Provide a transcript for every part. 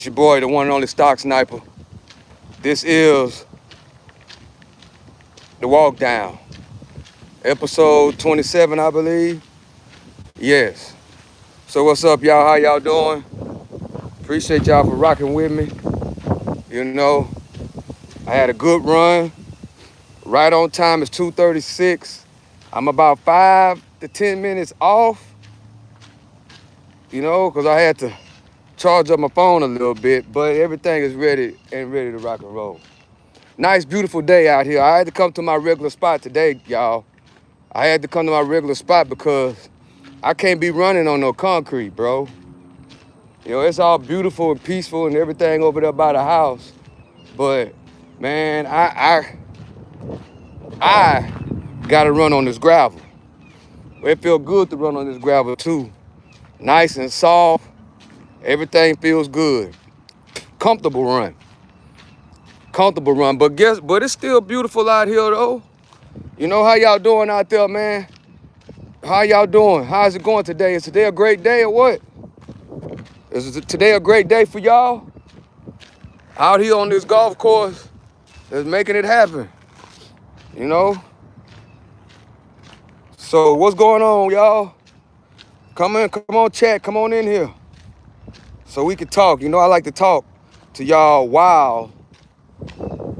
It's your boy, the one and only Stock Sniper. This is the Walk Down, episode 27, I believe. Yes. So what's up, y'all? How y'all doing? Appreciate y'all for rocking with me. You know, I had a good run. Right on time. It's 2:36. I'm about 5 to 10 minutes off. Because I had to charge up my phone a little bit, but everything is ready to rock and roll. Nice, beautiful day out here. I had to come to my regular spot today, y'all. I had to come to my regular spot because I can't be running on no concrete, bro. It's all beautiful and peaceful and everything over there by the house. But man, I gotta run on this gravel. It feels good to run on this gravel too. Nice and soft. Everything feels good. Comfortable run. Comfortable run. But it's still beautiful out here though. How y'all doing out there, man? How y'all doing? How's it going today? Is today a great day or what? Is today a great day for y'all? Out here on this golf course, is making it happen. You know? So what's going on, y'all? Come on, chat, come on in here. So we can talk. I like to talk to y'all while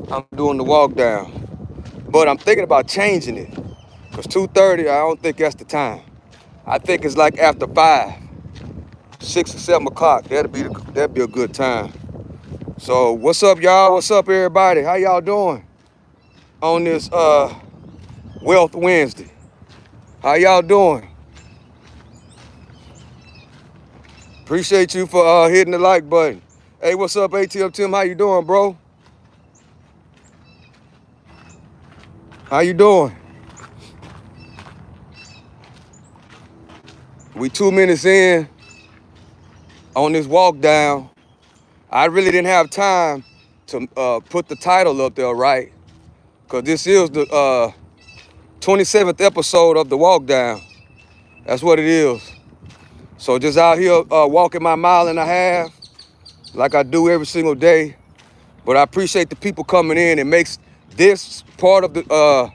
I'm doing the walk down. But I'm thinking about changing it. Because 2:30, I don't think that's the time. I think it's like after 5, 6 or 7 o'clock. That'd be a good time. So what's up, y'all? What's up, everybody? How y'all doing on this Wealth Wednesday? How y'all doing? Appreciate you for hitting the like button. Hey, what's up, ATM Tim? How you doing, bro? How you doing? We 2 minutes in on this walk down. I really didn't have time to put the title up there, right? Because this is the 27th episode of the walk down. That's what it is. So just out here walking my 1.5 miles like I do every single day. But I appreciate the people coming in. It makes this part of the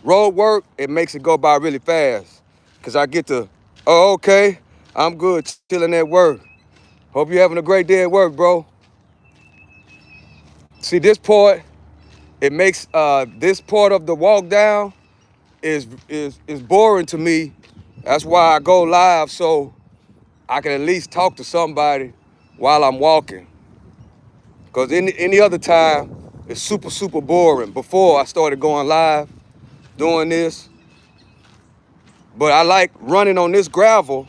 road work, it makes it go by really fast. Because I get to, oh, okay, I'm good, chilling at work. Hope you're having a great day at work, bro. See, this part, it makes this part of the walk down is boring to me. That's why I go live, so I can at least talk to somebody while I'm walking. Because any other time, it's super, super boring. Before I started going live, doing this. But I like running on this gravel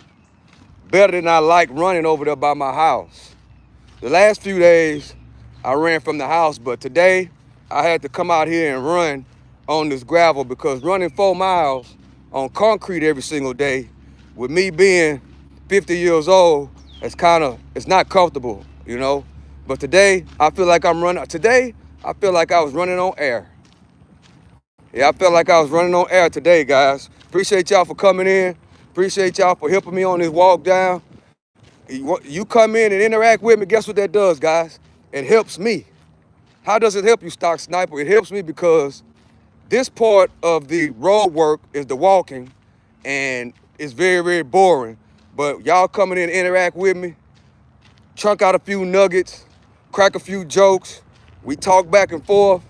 better than I like running over there by my house. The last few days, I ran from the house, but today, I had to come out here and run on this gravel because running 4 miles on concrete every single day, with me being 50 years old, it's not comfortable, But today, I feel like I feel like I was running on air. Yeah, I felt like I was running on air today, guys. Appreciate y'all for coming in. Appreciate y'all for helping me on this walk down. You come in and interact with me, guess what that does, guys? It helps me. How does it help you, Stock Sniper? It helps me because this part of the road work is the walking, and it's very, very boring. But y'all coming in and interact with me, chunk out a few nuggets, crack a few jokes. We talk back and forth,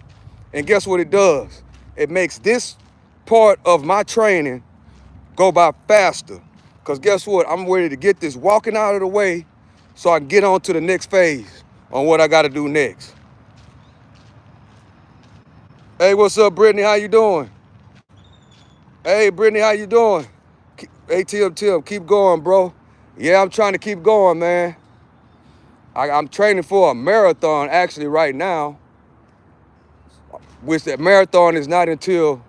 and guess what it does? It makes this part of my training go by faster. Because guess what? I'm ready to get this walking out of the way so I can get on to the next phase on what I got to do next. Hey, what's up, Brittany? How you doing? Hey, Brittany, how you doing? ATM Tim, keep going, bro. Yeah, I'm trying to keep going, man. I'm training for a marathon actually right now, which that marathon is not until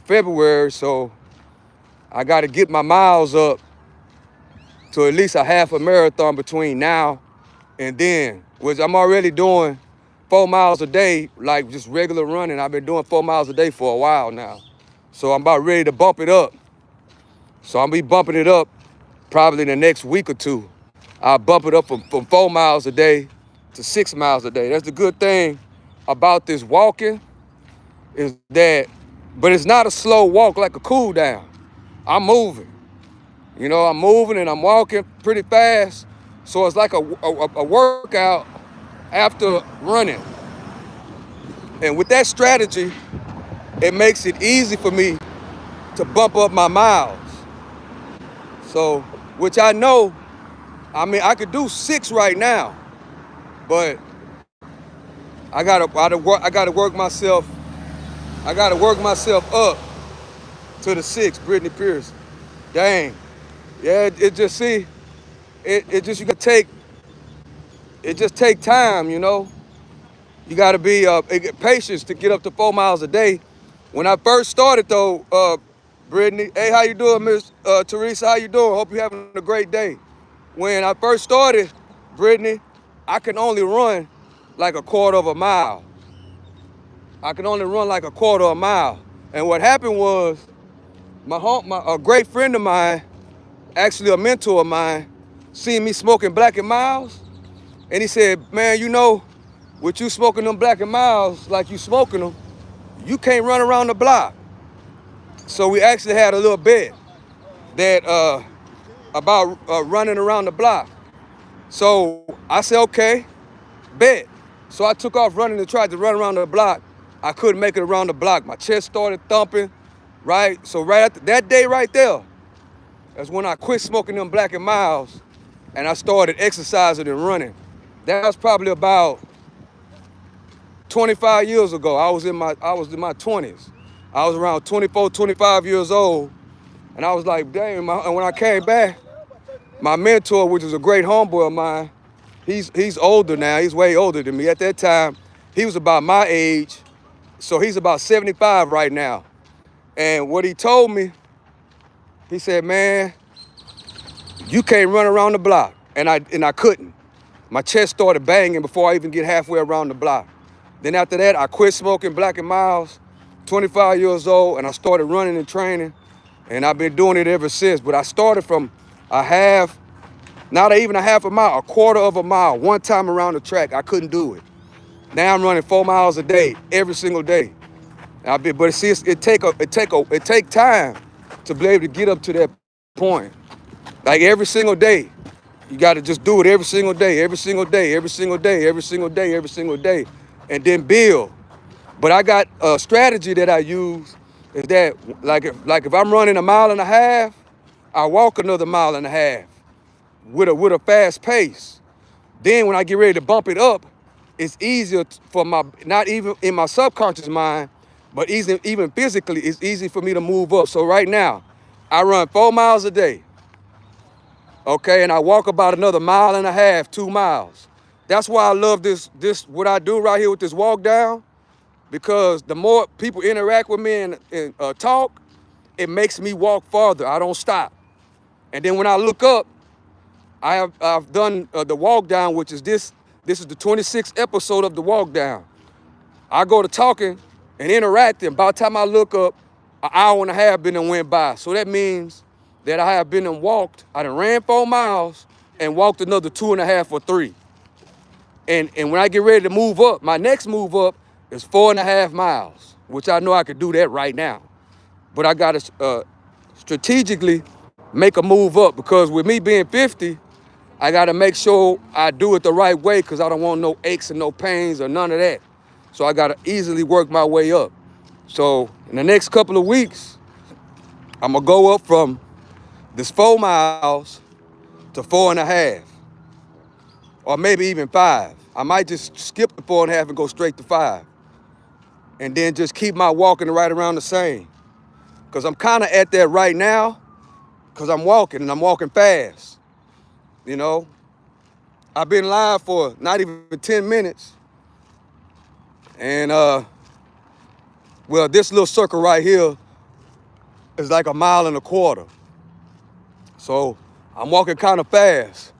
February, so I got to get my miles up to at least a half a marathon between now and then, which I'm already doing 4 miles a day, like just regular running. I've been doing 4 miles a day for a while now. So I'm about ready to bump it up. So I'll be bumping it up probably in the next week or two. I'll bump it up from 4 miles a day to 6 miles a day. That's the good thing about this walking is that, but it's not a slow walk like a cool down. I'm moving. You know, I'm moving and I'm walking pretty fast. So it's like a workout after running. And with that strategy, it makes it easy for me to bump up my miles. So, which I know, I mean, I could do 6 right now, but I gotta work myself. I gotta work myself up to the 6. Brittany Pierce, dang, yeah. It just see, it just you gotta take. It just take time, you know. You gotta be patience to get up to 4 miles a day. When I first started though, Brittany, hey, how you doing, Miss Teresa? How you doing? Hope you're having a great day. When I first started, Brittany, I can only run like a quarter of a mile. I can only run like a quarter of a mile. And what happened was, a great friend of mine, actually a mentor of mine, seen me smoking Black and Miles, and he said, man, you know, with you smoking them Black and Miles like you smoking them, you can't run around the block. So we actually had a little bet that about running around the block. So I said, okay, bet. So I took off running and tried to run around the block. I couldn't make it around the block. My chest started thumping, right? So right after that day right there, that's when I quit smoking them Black and Miles and I started exercising and running. That was probably about 25 years ago. I was in my 20s. I was around 24, 25 years old. And I was like, dang, and when I came back, my mentor, which is a great homeboy of mine, he's older now. He's way older than me. At that time, he was about my age. So he's about 75 right now. And what he told me, he said, man, you can't run around the block. And I couldn't. My chest started banging before I even get halfway around the block. Then after that, I quit smoking Black and Miles, 25 years old, and I started running and training. And I've been doing it ever since. But I started from not even a half a mile, a quarter of a mile, one time around the track. I couldn't do it. Now I'm running 4 miles a day, every single day. But see, it take time to be able to get up to that point. Like every single day, you got to just do it every single day, every single day, every single day, every single day, every single day, and then build. But I got a strategy that I use is that if I'm running a mile and a half, I walk another mile and a half with a fast pace. Then when I get ready to bump it up, it's easier for not even in my subconscious mind, but even physically, it's easy for me to move up. So right now, I run 4 miles a day, okay, and I walk about another mile and a half, 2 miles. That's why I love this what I do right here with this walk down, because the more people interact with me and talk, it makes me walk farther. I don't stop. And then when I look up, I've done the walk down, which is this is the 26th episode of the walk down. I go to talking and interacting. By the time I look up, an hour and a half been and went by. So that means that I have been and walked. I done ran 4 miles and walked another 2.5 or 3. And when I get ready to move up, my next move up is 4.5 miles, which I know I could do that right now. But I got to strategically make a move up, because with me being 50, I got to make sure I do it the right way, because I don't want no aches and no pains or none of that. So I got to easily work my way up. So in the next couple of weeks, I'm going to go up from this 4 miles to 4.5, or maybe even 5. I might just skip the 4.5 and go straight to 5. And then just keep my walking right around the same. Because I'm kind of at that right now, because I'm walking and I'm walking fast. You know, I've been live for not even 10 minutes. And, well, this little circle right here is like 1.25 miles. So I'm walking kind of fast.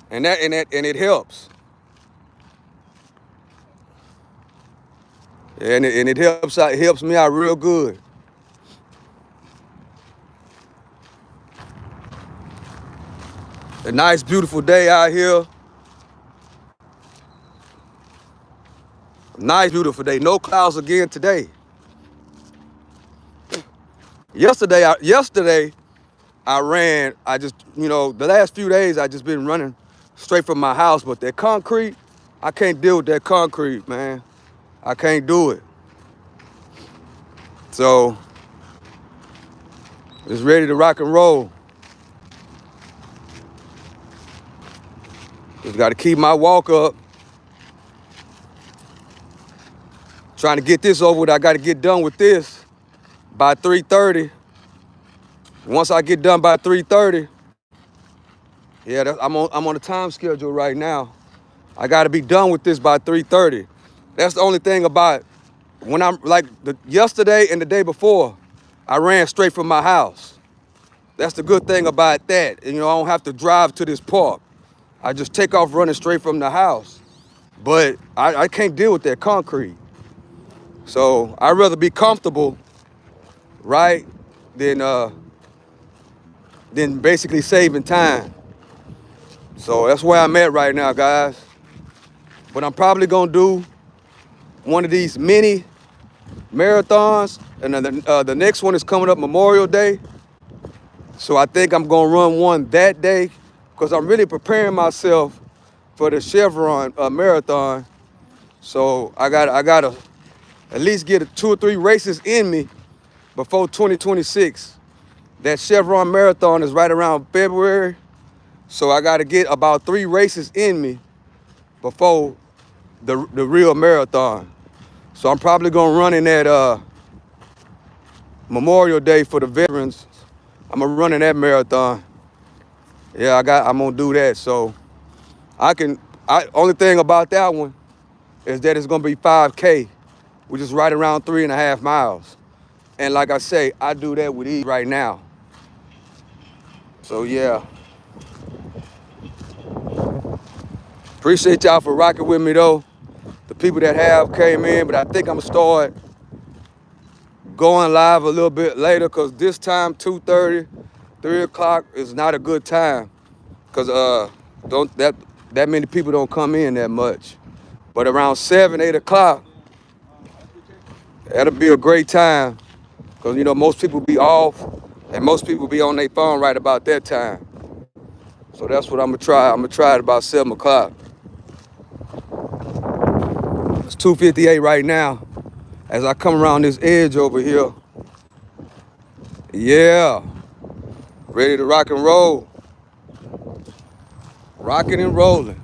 And it helps. And it helps me out real good. A nice, beautiful day out here. Nice, beautiful day. No clouds again today. Yesterday I ran. I just, the last few days I just been running straight from my house. But that concrete, I can't deal with that concrete, man. I can't do it. So it's ready to rock and roll. Just got to keep my walk up. Trying to get this over with. I got to get done with this by 3:30. Once I get done by 3:30, yeah, I'm on a time schedule right now. I got to be done with this by 3:30. That's the only thing about when I'm like yesterday and the day before, I ran straight from my house. That's the good thing about that. And, I don't have to drive to this park. I just take off running straight from the house. But I can't deal with that concrete. So I'd rather be comfortable, right, than basically saving time. So that's where I'm at right now, guys. But I'm probably gonna do one of these mini marathons, and then the next one is coming up Memorial Day. So I think I'm gonna run one that day because I'm really preparing myself for the Chevron marathon. So I gotta at least get 2 or 3 races in me before 2026. That Chevron marathon is right around February. So I gotta get about 3 races in me before the real marathon. So I'm probably gonna run in that Memorial Day for the veterans. I'm gonna run in that marathon. Yeah, I'm gonna do that. So only thing about that one is that it's gonna be 5K, which is right around 3.5 miles. And like I say, I do that with ease right now. So yeah. Appreciate y'all for rocking with me though. The people that have came in, but I think I'm gonna start going live a little bit later because this time 2:30, 3 o'clock is not a good time. Cause don't that many people don't come in that much. But around 7, 8 o'clock, that'll be a great time. Cause most people be off and most people be on their phone right about that time. So that's what I'm gonna try. I'm gonna try it about 7 o'clock. It's 2:58 right now. As I come around this edge over here. Yeah. Ready to rock and roll. Rocking and rolling.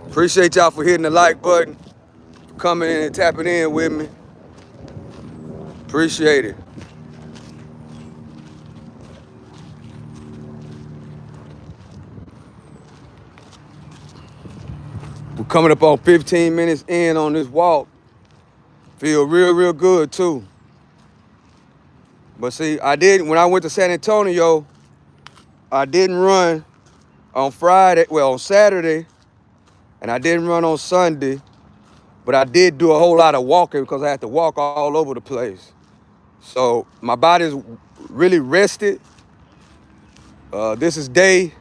Appreciate y'all for hitting the like button, coming in and tapping in with me. Appreciate it. We're coming up on 15 minutes in on this walk. Feel real, real good too. But see, when I went to San Antonio, I didn't run on Saturday, and I didn't run on Sunday, but I did do a whole lot of walking because I had to walk all over the place. So my body's really rested. This is day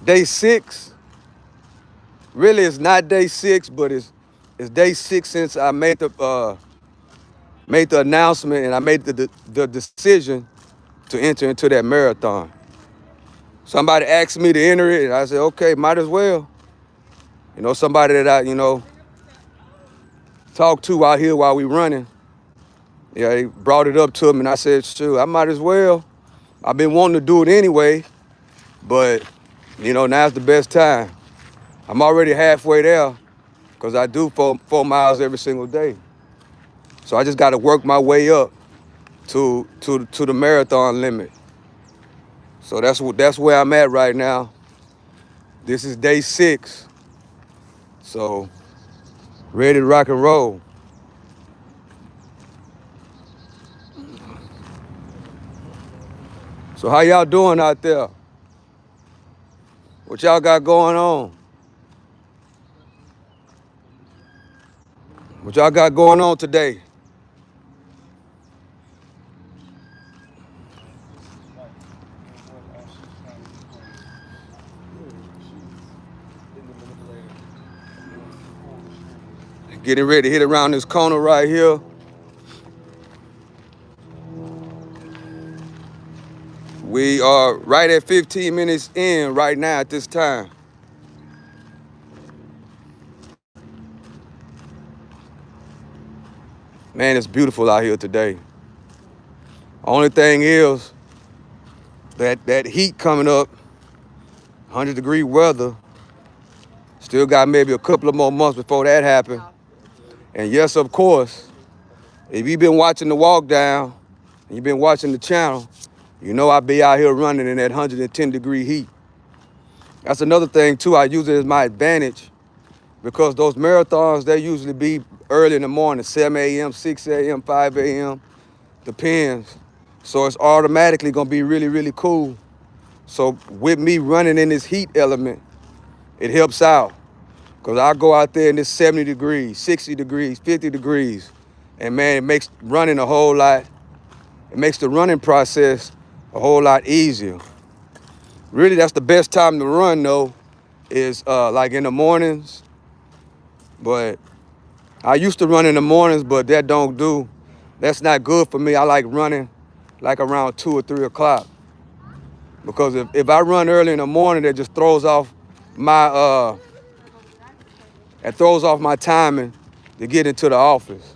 6. Really, it's not day 6, but it's day 6 since I made the announcement and I made the decision to enter into that marathon. Somebody asked me to enter it, and I said, okay, might as well. Somebody that I talked to out here while we running. Yeah, he brought it up to him, and I said, sure, I might as well. I've been wanting to do it anyway, but now's the best time. I'm already halfway there because I do 4 miles every single day. So I just got to work my way up to the marathon limit. So that's where I'm at right now. This is day 6. So ready to rock and roll. So how y'all doing out there? What y'all got going on? What y'all got going on today? Getting ready to hit around this corner right here. We are right at 15 minutes in right now at this time. Man, it's beautiful out here today. Only thing is that heat coming up, 100-degree weather, still got maybe a couple of more months before that happens. And yes, of course, if you've been watching the walk down, and you've been watching the channel, you know I be out here running in that 110-degree heat. That's another thing too, I use it as my advantage because those marathons, they usually be early in the morning, 7 a.m., 6 a.m., 5 a.m., depends. So it's automatically gonna be really, really cool. So with me running in this heat element, it helps out. Cause I go out there and it's 70 degrees, 60 degrees, 50 degrees. And man, it makes running a whole lot, it makes the running process a whole lot easier. Really, that's the best time to run though, is like in the mornings. But I used to run in the mornings, but that's not good for me. I like running like around 2 or 3 o'clock. Because if I run early in the morning, that just throws off my timing to get into the office.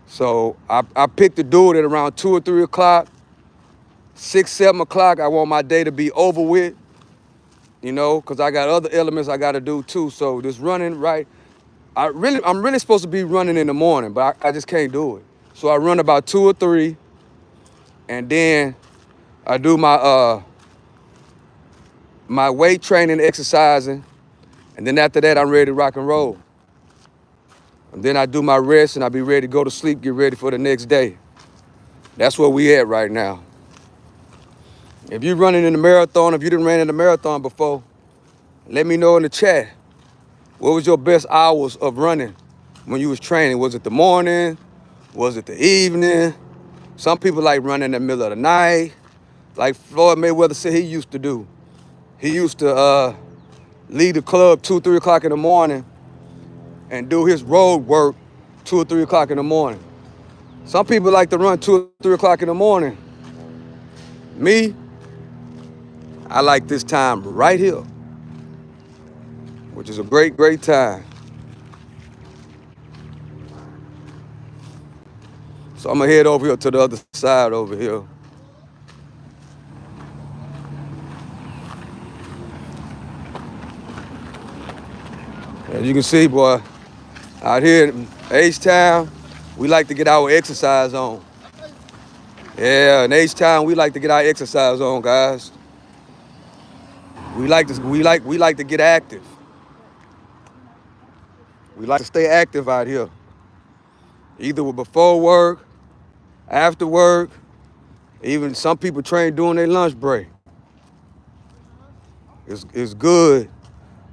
So I picked to do it at around 2 or 3 o'clock, 6, 7 o'clock. I want my day to be over with, because I got other elements I got to do too. So this running, right, I'm really supposed to be running in the morning, but I just can't do it. So I run about 2 or 3, and then I do my weight training, exercising, and then after that, I'm ready to rock and roll. And then I do my rest, and I be ready to go to sleep, get ready for the next day. That's where we at right now. If you're running in the marathon, if you didn't ran in the marathon before, let me know in the chat. What was your best hours of running when you was training? Was it the morning? Was it the evening? Some people like running in the middle of the night, like Floyd Mayweather said he used to do. He used to leave the club 2, 3 o'clock in the morning and do his road work 2 or 3 o'clock in the morning. Some people like to run 2 or 3 o'clock in the morning. Me, I like this time right here, which is a great, great time. So I'm gonna head over here to the other side over here. As you can see, boy, out here in H-Town, we like to get our exercise on. Yeah, in H-Town, we like to get our exercise on, guys. We like to get active. We like to stay active out here. Either before work, after work, even some people train during their lunch break. It's good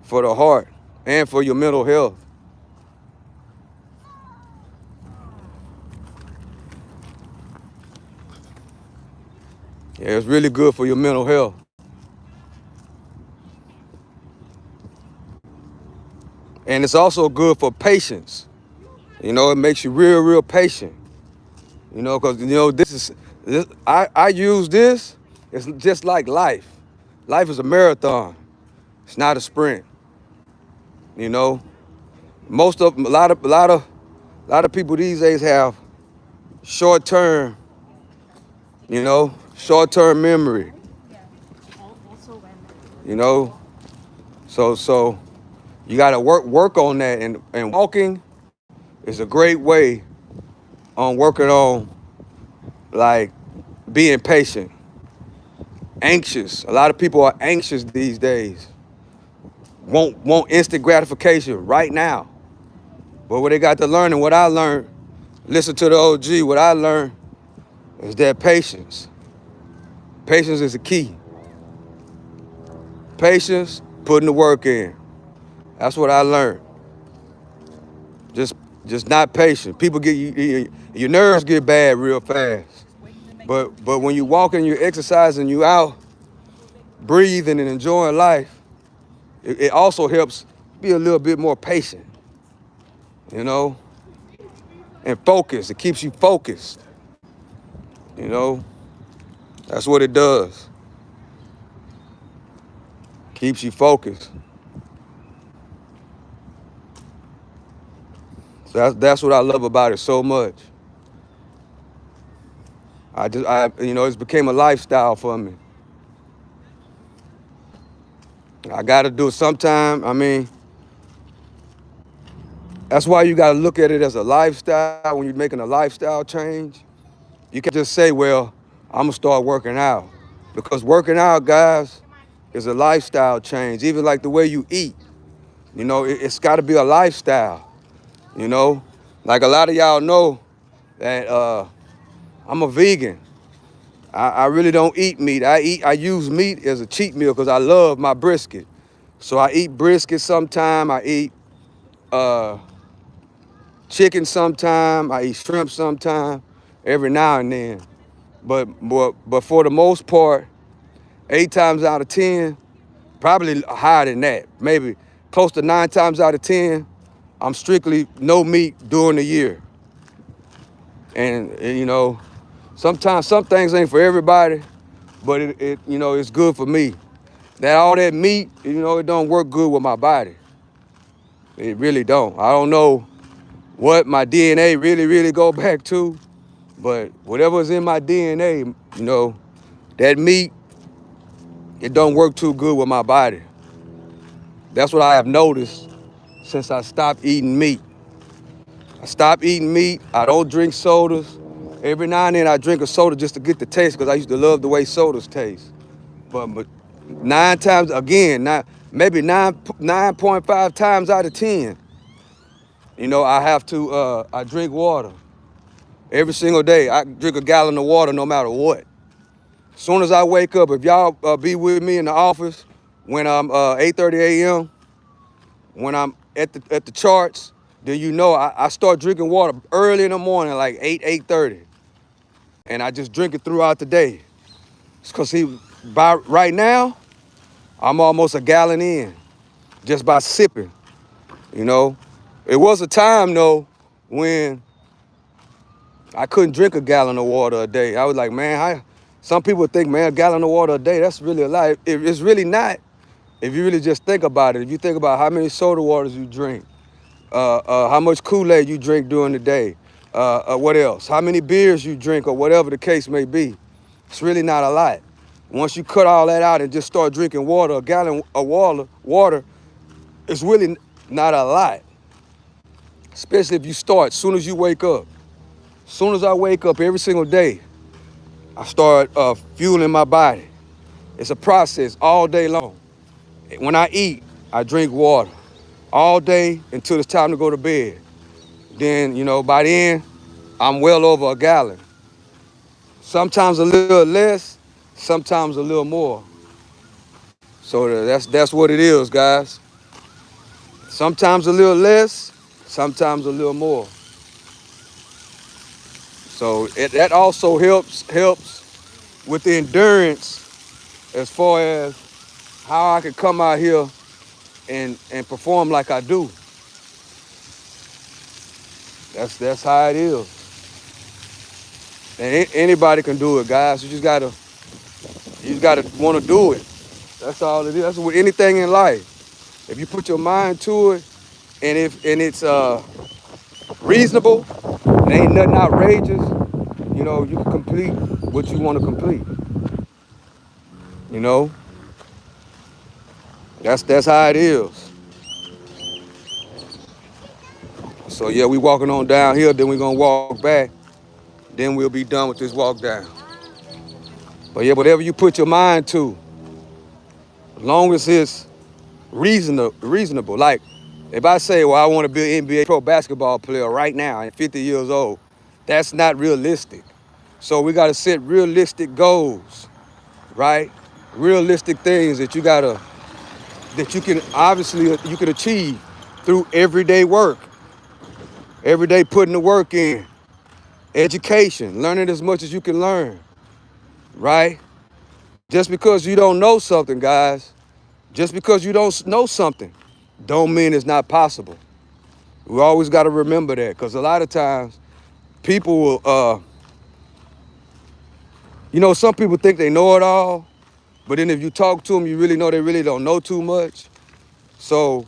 for the heart and for your mental health. Yeah, it's really good for your mental health. And it's also good for patience. It makes you real, real patient. Because, I use this, it's just like life. Life is a marathon. It's not a sprint. A lot of people these days have short-term memory. So you gotta work on that, and walking is a great way on working on like being patient. Anxious. A lot of people are anxious these days. Want instant gratification right now. But what they got to learn, and what I learned, listen to the OG, what I learned is that patience. Patience is the key. Patience, putting the work in. That's what I learned. Just not patient. People your nerves get bad real fast. But when you walking, you're exercising, you out, breathing and enjoying life, it also helps be a little bit more patient. you know, and focus. It keeps you focused, you know. That's what it does. Keeps you focused. So that's what I love about it so much. It's became a lifestyle for me. I got to do it sometime. I mean, that's why you got to look at it as a lifestyle when you're making a lifestyle change. You can't just say, well, I'm going to start working out. Because working out, guys, is a lifestyle change. Even like the way you eat, it's got to be a lifestyle, you know. Like a lot of y'all know that I'm a vegan. I really don't eat meat. I use meat as a cheat meal because I love my brisket. So I eat brisket sometime. I eat uh, chicken sometime. I eat shrimp sometime. Every now and then. But for the most part, 8 times out of 10, probably higher than that, maybe close to 9 times out of 10, I'm strictly no meat during the year. And sometimes some things ain't for everybody, but it's good for me. All that meat, it don't work good with my body. It really don't. I don't know what my DNA really go back to, but whatever's in my DNA, that meat, it don't work too good with my body. That's what I have noticed since I stopped eating meat. I stopped eating meat. I don't drink sodas. Every now and then I drink a soda just to get the taste because I used to love the way sodas taste. But 9 times, again, maybe 9.5 times out of 10, I drink water every single day. I drink a gallon of water no matter what. As soon as I wake up, if y'all be with me in the office when I'm 8:30 a.m., when I'm at the charts, then I start drinking water early in the morning, like 8:30, and I just drink it throughout the day. It's because by right now, I'm almost a gallon in just by sipping. You know, it was a time though when I couldn't drink a gallon of water a day. I was like, man, some people think, man, a gallon of water a day, that's really a lot. It's really not. If you really just think about it, if you think about how many soda waters you drink, how much Kool-Aid you drink during the day, what else? How many beers you drink or whatever the case may be. It's really not a lot. Once you cut all that out and just start drinking water, a gallon of water, it's really not a lot. Especially if you start as soon as you wake up. As soon as I wake up every single day, I start fueling my body. It's a process all day long. When I eat, I drink water all day until it's time to go to bed. Then, by then, I'm well over a gallon. Sometimes a little less, sometimes a little more. So that's what it is, guys. Sometimes a little less, sometimes a little more. So that also helps with the endurance as far as how I can come out here and perform like I do. That's how it is. And anybody can do it, guys. You just gotta want to do it. That's all it is. That's with anything in life. If you put your mind to it, and it's reasonable, and ain't nothing outrageous, you can complete what you want to complete. You know, that's how it is. So yeah, we walking on down here, then we gonna walk back, then we'll be done with this walk down. But yeah, whatever you put your mind to, as long as it's reasonable. Like, if I say, well, I want to be an NBA pro basketball player right now at 50 years old, that's not realistic. So we got to set realistic goals, right? Realistic things that you can obviously you can achieve through everyday work, every day putting the work in, education, learning as much as you can learn, right? Just because you don't know something, guys, just because you don't know something, don't mean it's not possible. We always got to remember that, because a lot of times people will, some people think they know it all, but then if you talk to them, you really know they really don't know too much. So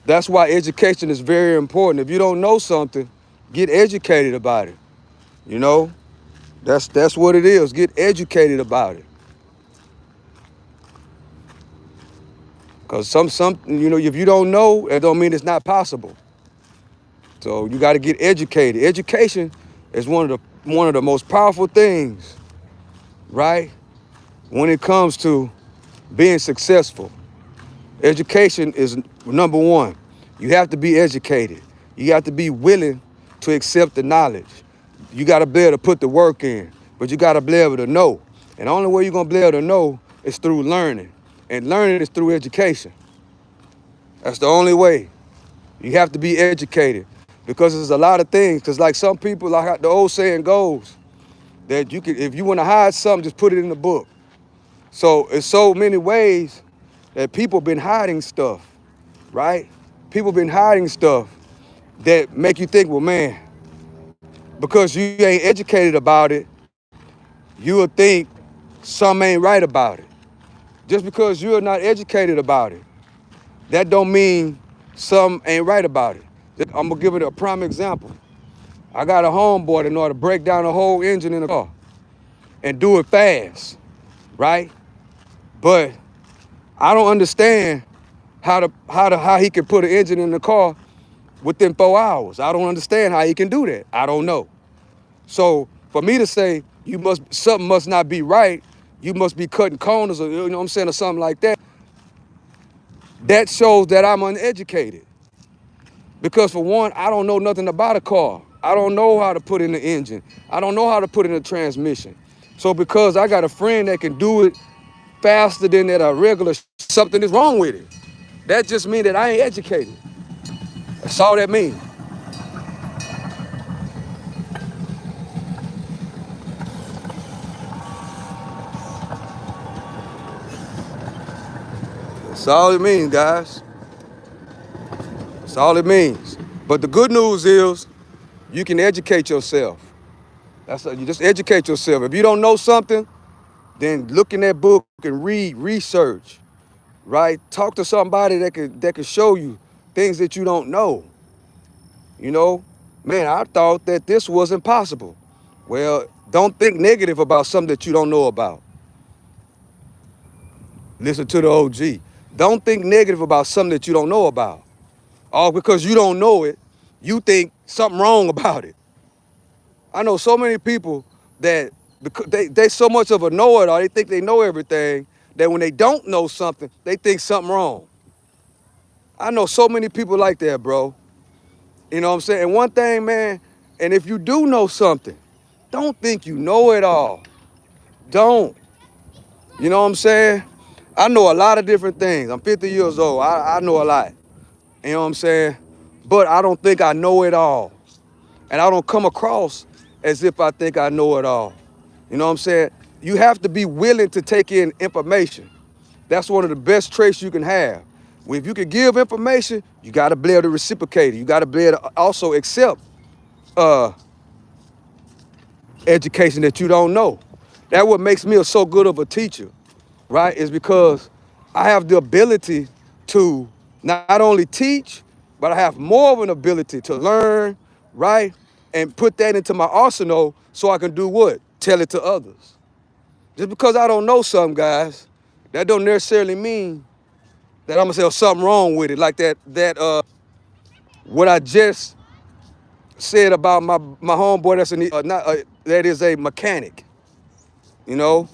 that's why education is very important. If you don't know something, get educated about it. You know, that's what it is. Get educated about it. Because if you don't know, it don't mean it's not possible. So you got to get educated. Education is one of the most powerful things, right? When it comes to being successful. Education is number one. You have to be educated. You have to be willing to accept the knowledge. You got to be able to put the work in, but you got to be able to know. And the only way you're going to be able to know is through learning. And learning is through education. That's the only way. You have to be educated, because there's a lot of things. Because like some people, like the old saying goes, that if you want to hide something, just put it in the book. So it's so many ways that people been hiding stuff, right? People been hiding stuff that make you think, well, man, because you ain't educated about it, you will think something ain't right about it. Just because you're not educated about it, that don't mean something ain't right about it. I'm gonna give it a prime example. I got a homeboy that know how to break down a whole engine in a car and do it fast, right? But I don't understand how he can put an engine in the car within 4 hours. I don't understand how he can do that. I don't know. So for me to say something must not be right, you must be cutting corners, or you know what I'm saying, or something like that, that shows that I'm uneducated. Because for one, I don't know nothing about a car. I don't know how to put in the engine. I don't know how to put in the transmission. So because I got a friend that can do it faster than that a regular, something is wrong with it. That just means that I ain't educated. That's all that means. That's all it means, guys. That's all it means. But the good news is you can educate yourself. You just educate yourself. If you don't know something, then look in that book and read, research, right? Talk to somebody that can show you things that you don't know. You know, man, I thought that this was impossible. Well, don't think negative about something that you don't know about. Listen to the OG. Don't think negative about something that you don't know about. All because you don't know it, you think something wrong about it. I know so many people that because they so much of a know-it-all, they think they know everything, that when they don't know something, they think something wrong. I know so many people like that, bro. You know what I'm saying? And one thing, man, and if you do know something, don't think you know it all. Don't. You know what I'm saying? I know a lot of different things. I'm 50 years old. I know a lot. You know what I'm saying? But I don't think I know it all. And I don't come across as if I think I know it all. You know what I'm saying? You have to be willing to take in information. That's one of the best traits you can have. If you can give information, you got to be able to reciprocate it. You got to be able to also accept education that you don't know. That's what makes me so good of a teacher, right? Is because I have the ability to not only teach, but I have more of an ability to learn, right? And put that into my arsenal so I can do what? Tell it to others. Just because I don't know something, guys, that don't necessarily mean that I'm gonna say something wrong with it. Like what I just said about my homeboy that is a mechanic, you know?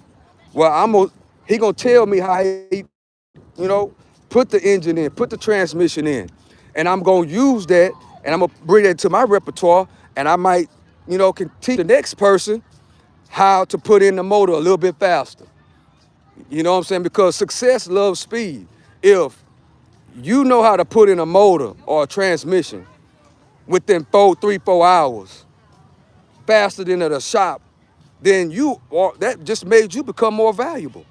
Well, he gonna tell me how he, you know, put the engine in, put the transmission in. And I'm gonna use that and I'm gonna bring that to my repertoire, and I might, can teach the next person how to put in the motor a little bit faster. You know what I'm saying? Because success loves speed. If you know how to put in a motor or a transmission within 3-4 hours, faster than at a shop, then that just made you become more valuable,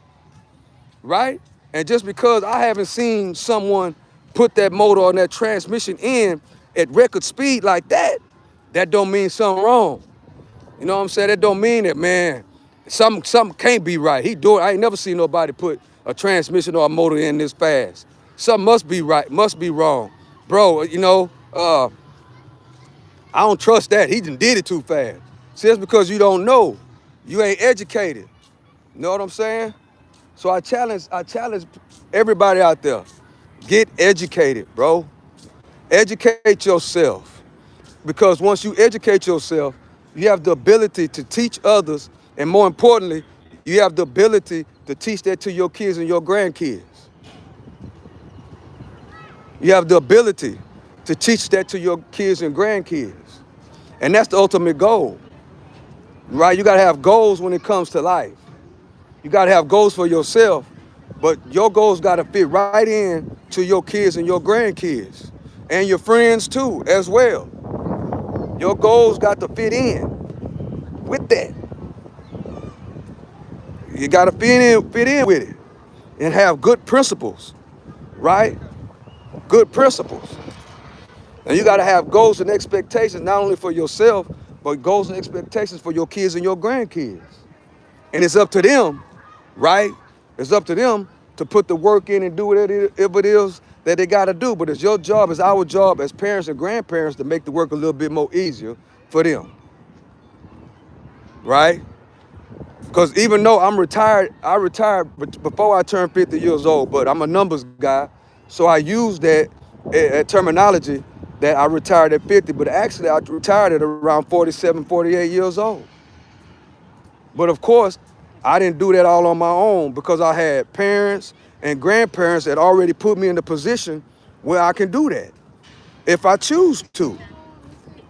right? And just because I haven't seen someone put that motor on that transmission in at record speed like that, that don't mean something wrong. You know what I'm saying? That don't mean that, man, something can't be right. He do it. I ain't never seen nobody put a transmission or a motor in this fast. Something must be right, must be wrong. Bro, I don't trust that. He done did it too fast. See, that's because you don't know. You ain't educated. You know what I'm saying? So I challenge everybody out there. Get educated, bro. Educate yourself. Because once you educate yourself, you have the ability to teach others, and more importantly, you have the ability to teach that to your kids and your grandkids. You have the ability to teach that to your kids and grandkids. And that's the ultimate goal, right? You gotta have goals when it comes to life. You gotta have goals for yourself, but your goals gotta fit right in to your kids and your grandkids and your friends too, as well. Your goals got to fit in with that. You gotta fit in with it and have good principles, right? Good principles. And you gotta have goals and expectations, not only for yourself, but goals and expectations for your kids and your grandkids. And it's up to them, right? It's up to them to put the work in and do whatever it is that they gotta do. But it's your job, it's our job as parents and grandparents to make the work a little bit more easier for them, right? Because even though I'm retired, I retired before I turned 50 years old, but I'm a numbers guy. So I use that terminology that I retired at 50, but actually I retired at around 47, 48 years old. But of course, I didn't do that all on my own because I had parents and grandparents that already put me in the position where I can do that if I choose to,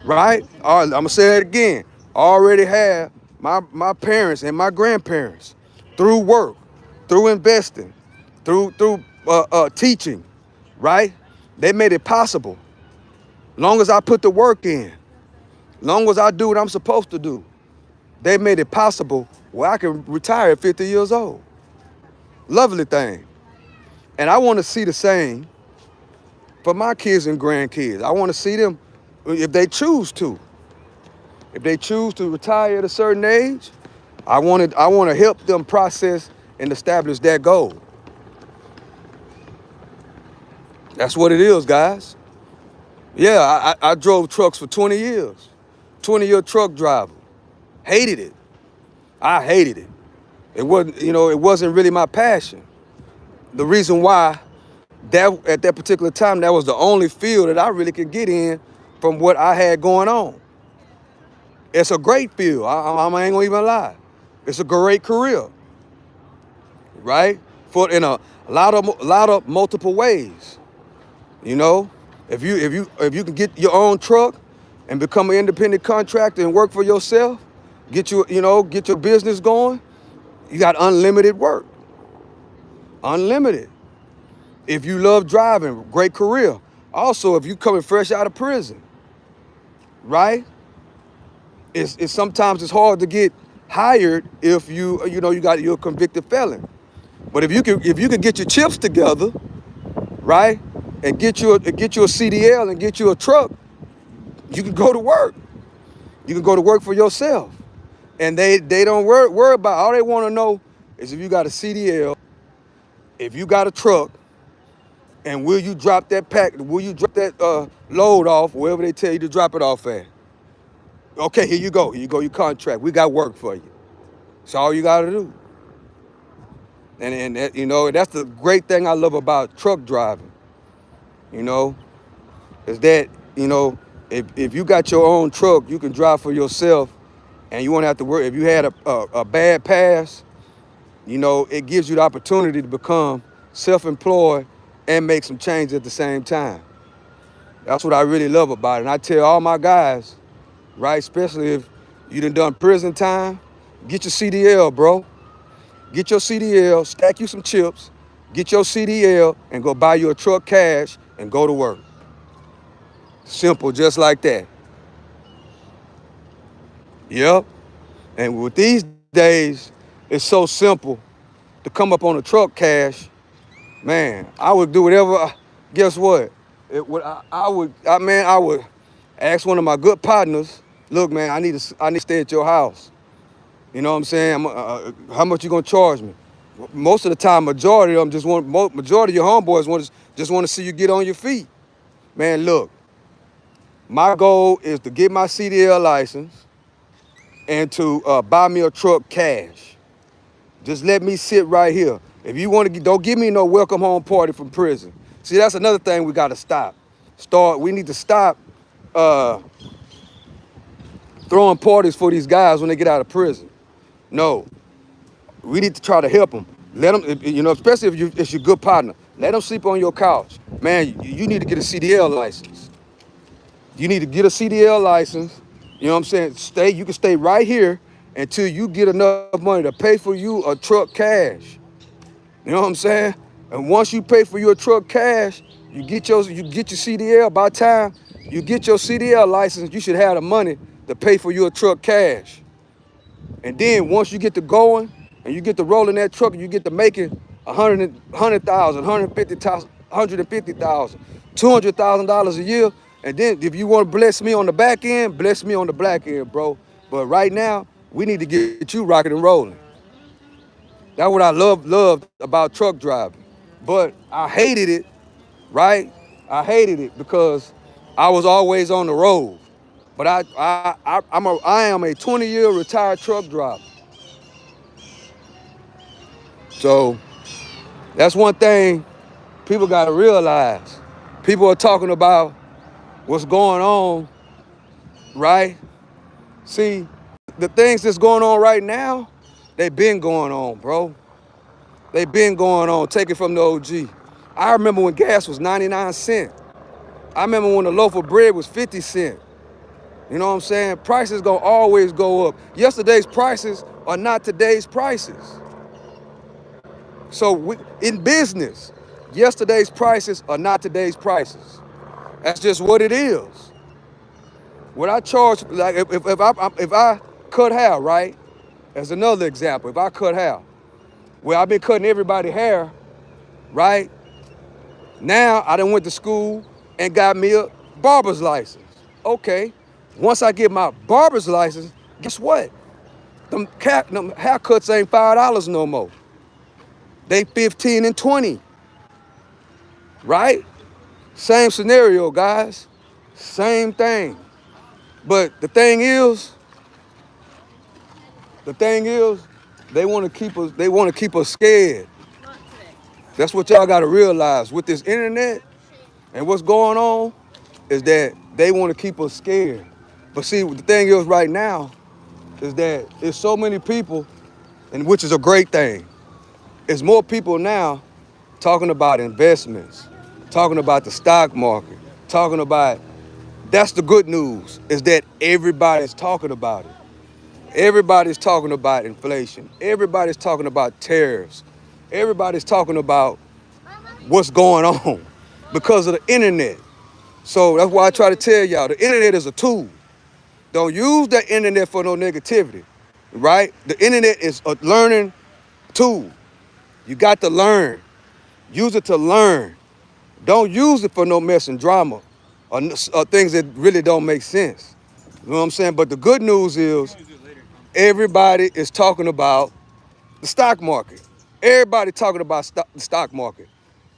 right? I'm gonna say that again. I already have my parents and my grandparents through work, through investing, through teaching, right? They made it possible. Long as I put the work in, long as I do what I'm supposed to do, they made it possible where I can retire at 50 years old. Lovely thing. And I want to see the same for my kids and grandkids. I want to see them, if they choose to. If they choose to retire at a certain age, I want to help them process and establish that goal. That's what it is, guys. Yeah, I drove trucks for 20 years. 20-year truck driver. Hated it. I hated it. It wasn't really my passion. The reason why that at that particular time, that was the only field that I really could get in from what I had going on. It's a great field. I ain't gonna even lie. It's a great career, right? In a lot of multiple ways. You know, if you can get your own truck and become an independent contractor and work for yourself, get your business going, you got unlimited work. Unlimited. If you love driving, great career. Also, if you coming fresh out of prison, right? It's sometimes it's hard to get hired if you're a convicted felon. But if you can get your chips together, right, and get you a CDL and get you a truck, you can go to work. You can go to work for yourself. And they don't worry about, all they want to know is if you got a CDL, if you got a truck, and will you drop that load off wherever they tell you to drop it off at? Okay, here you go, your contract. We got work for you. That's all you got to do. And that's the great thing I love about truck driving, is that, if you got your own truck, you can drive for yourself and you won't have to worry. If you had a bad past, it gives you the opportunity to become self-employed and make some change at the same time. That's what I really love about it. And I tell all my guys, right, especially if you done prison time, get your CDL, bro. Get your CDL, stack you some chips, get your CDL, and go buy you a truck cash and go to work. Simple, just like that. Yep. And with these days, it's so simple to come up on a truck cash. Man, I would do whatever. Guess what? I would ask one of my good partners, look, man, I need to stay at your house. You know what I'm saying? How much you gonna charge me? Most of the time, majority of your homeboys just want to see you get on your feet. Man, look, my goal is to get my CDL license and to buy me a truck cash. Just let me sit right here. If you want to, don't give me no welcome home party from prison. See, that's another thing we got to stop. We need to stop uh, throwing parties for these guys when they get out of prison. No, we need to try to help them. Let them, especially if it's your good partner. Let them sleep on your couch. Man, you need to get a CDL license. You need to get a CDL license. You know what I'm saying? You can stay right here until you get enough money to pay for you a truck cash. You know what I'm saying? And once you pay for your truck cash, you get your CDL. By the time you get your CDL license, you should have the money to pay for your truck cash. And then once you get to going and you get to rolling that truck and you get to making 100,000, 150,000, 150,000, $200,000 a year, and then if you want to bless me on the back end, bless me on the black end, bro. But right now, we need to get you rocking and rolling. That's what I loved about truck driving. But I hated it, right? I hated it because I was always on the road. But I am a 20-year retired truck driver. So that's one thing people got to realize. People are talking about what's going on, right? See, the things that's going on right now, they've been going on, bro. They've been going on. Take it from the OG. I remember when gas was 99 cents. I remember when a loaf of bread was 50 cents. You know what I'm saying? Prices gonna always go up. Yesterday's prices are not today's prices. So in business, yesterday's prices are not today's prices. That's just what it is. What I charge, like if I cut hair, right? As another example, if I cut hair, well, I've been cutting everybody's hair, right? Now I done went to school and got me a barber's license. Okay, once I get my barber's license, guess what? Them haircuts ain't $5 no more. They 15 and 20, right? Same scenario, guys. Same thing. But the thing is, they want to keep us scared. That's what y'all got to realize. With this internet and what's going on is that they want to keep us scared. But see, the thing is right now is that there's so many people, and which is a great thing. There's more people now talking about investments, talking about the stock market, talking about, that's the good news, is that everybody's talking about it. Everybody's talking about inflation. Everybody's talking about tariffs. Everybody's talking about what's going on because of the internet. So that's why I try to tell y'all, the internet is a tool. Don't use the internet for no negativity, right? The internet is a learning tool. You got to learn. Use it to learn. Don't use it for no mess and drama or things that really don't make sense. You know what I'm saying? But the good news is everybody is talking about the stock market. Everybody talking about the stock market.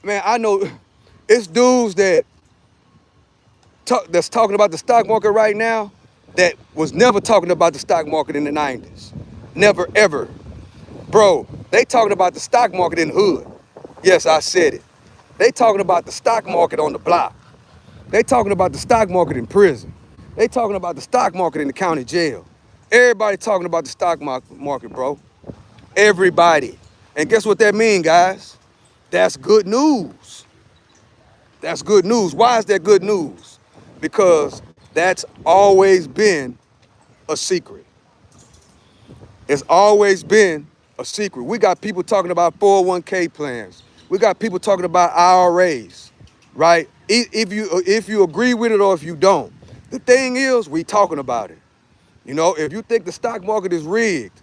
Man, I know it's dudes that's talking about the stock market right now that was never talking about the stock market in the 90s. Never, ever. Bro, they talking about the stock market in the hood. Yes, I said it. They talking about the stock market on the block. They talking about the stock market in prison. They talking about the stock market in the county jail. Everybody talking about the stock market, bro. Everybody. And guess what that means, guys? That's good news. That's good news. Why is that good news? Because that's always been a secret. It's always been a secret. We got people talking about 401k plans. We got people talking about IRAs, right? If you agree with it or if you don't. The thing is, we talking about it. You know, if you think the stock market is rigged,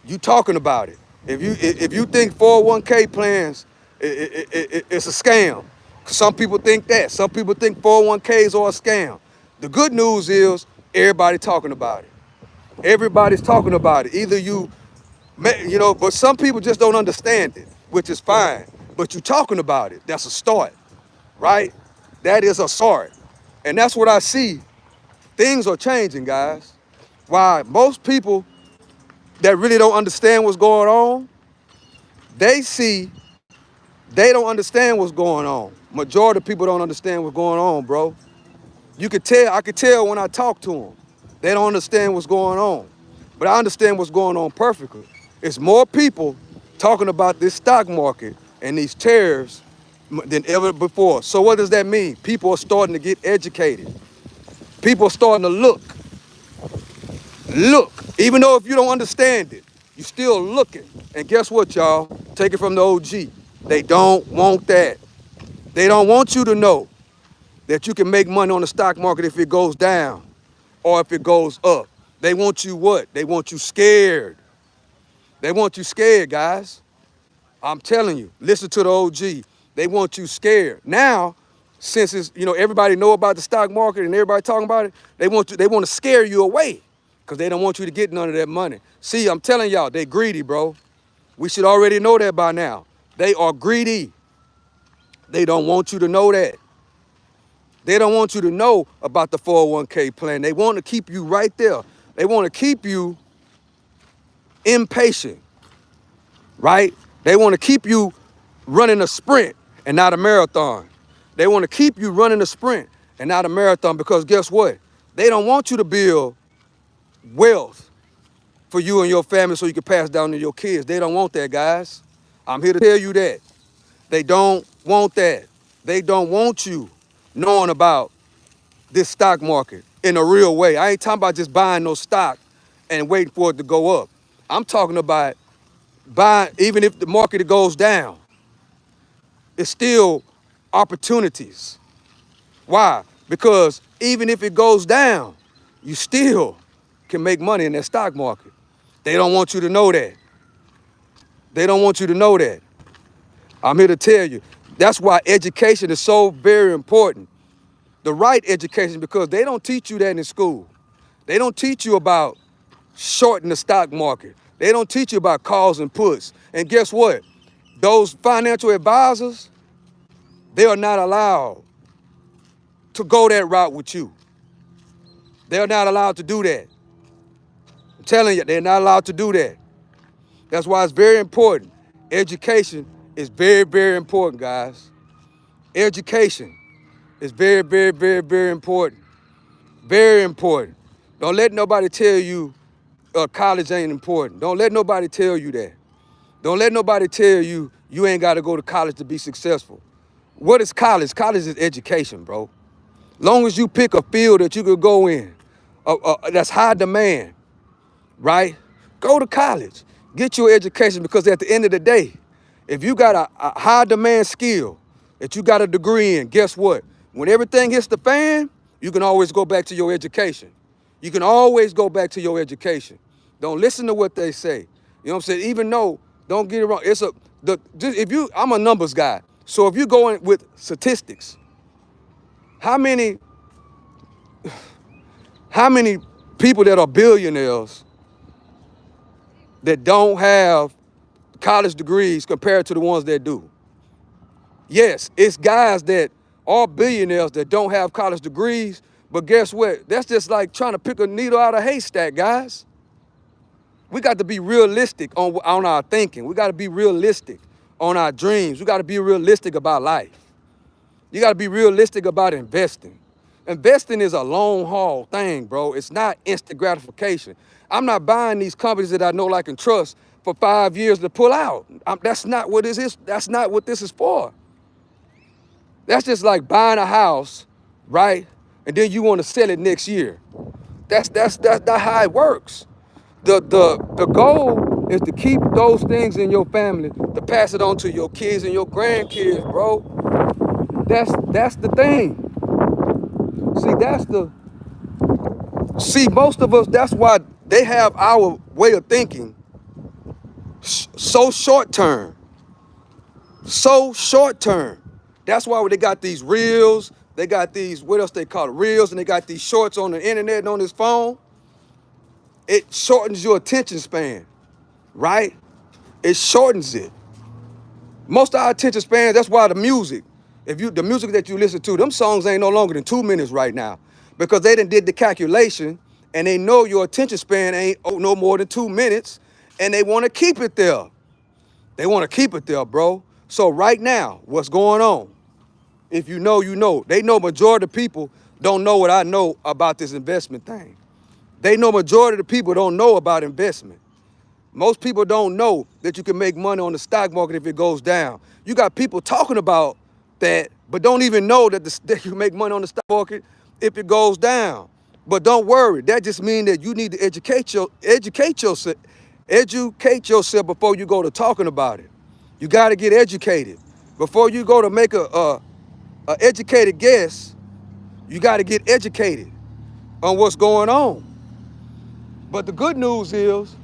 you talking about it. If you think 401k plans, it's a scam, Some people think that. Some people think 401ks are a scam. The good news is everybody talking about it. Everybody's talking about it. Either but some people just don't understand it, which is fine. But you talking about it, that's a start, right? That is a start. And that's what I see. Things are changing, guys. Why most people that really don't understand what's going on, they don't understand what's going on. Majority of people don't understand what's going on, bro. I could tell when I talk to them. They don't understand what's going on. But I understand what's going on perfectly. It's more people talking about this stock market and these tariffs than ever before. So what does that mean? People are starting to get educated. People are starting to look. Even though if you don't understand it, you're still looking. And guess what, y'all? Take it from the OG. They don't want that. They don't want you to know that you can make money on the stock market if it goes down or if it goes up. They want you what? They want you scared. They want you scared, guys. I'm telling you, listen to the OG. They want you scared. Now, since everybody know about the stock market and everybody talking about it, they want to scare you away because they don't want you to get none of that money. See, I'm telling y'all, they greedy, bro. We should already know that by now. They are greedy. They don't want you to know that. They don't want you to know about the 401k plan. They want to keep you right there. They want to keep you impatient, right? They want to keep you running a sprint and not a marathon. They want to keep you running a sprint and not a marathon because guess what? They don't want you to build wealth for you and your family so you can pass down to your kids. They don't want that, guys. I'm here to tell you that. They don't want that. They don't want you knowing about this stock market in a real way. I ain't talking about just buying no stock and waiting for it to go up. I'm talking about buying, even if the market goes down, it's still opportunities. Why? Because even if it goes down, you still can make money in that stock market. They don't want you to know that. They don't want you to know that. I'm here to tell you. That's why education is so very important. The right education, because they don't teach you that in school. They don't teach you about shorting the stock market. They don't teach you about calls and puts. And guess what? Those financial advisors, they are not allowed to go that route with you. They're not allowed to do that. I'm telling you, they're not allowed to do that. That's why it's very important. Education is very, very important, guys. Education is very, very, very, very important. Very important. Don't let nobody tell you college ain't important. Don't let nobody tell you that. Don't let nobody tell you you ain't got to go to college to be successful. What is college? College is education, bro. Long as you pick a field that you could go in, that's high demand, right? Go to college. Get your education because at the end of the day, if you got a high demand skill that you got a degree in, guess what? When everything hits the fan, you can always go back to your education. You can always go back to your education. Don't listen to what they say. You know what I'm saying? Even though, don't get it wrong. I'm a numbers guy. So if you go in with statistics, how many people that are billionaires that don't have college degrees compared to the ones that do? Yes, it's guys that are billionaires that don't have college degrees, but guess what? That's just like trying to pick a needle out of a haystack, guys. We got to be realistic on our thinking. We got to be realistic on our dreams. We got to be realistic about life. You got to be realistic about investing. Investing is a long haul thing, bro. It's not instant gratification. I'm not buying these companies that I know, like, and trust for 5 years to pull out. That's not what this is. That's not what this is for. That's just like buying a house, right? And then you want to sell it next year. That's how it works. The goal is to keep those things in your family, to pass it on to your kids and your grandkids, bro. That's the thing. See, most of us, that's why they have our way of thinking so short term. So short term. That's why they got these reels, they got these, what else they call it, reels, and they got these shorts on the internet and on his phone. It shortens your attention span, right? It shortens it. Most of our attention spans, that's why the music, the music that you listen to, them songs ain't no longer than 2 minutes right now. Because they done did the calculation and they know your attention span ain't no more than 2 minutes, and they want to keep it there. They want to keep it there, bro. So right now, what's going on? If you know, you know. They know majority of people don't know what I know about this investment thing. They know majority of the people don't know about investment. Most people don't know that you can make money on the stock market if it goes down. You got people talking about that, but don't even know that that you can make money on the stock market if it goes down. But don't worry, that just means that you need to educate yourself before you go to talking about it. You got to get educated. Before you go to make a educated guess, you got to get educated on what's going on. But the good news is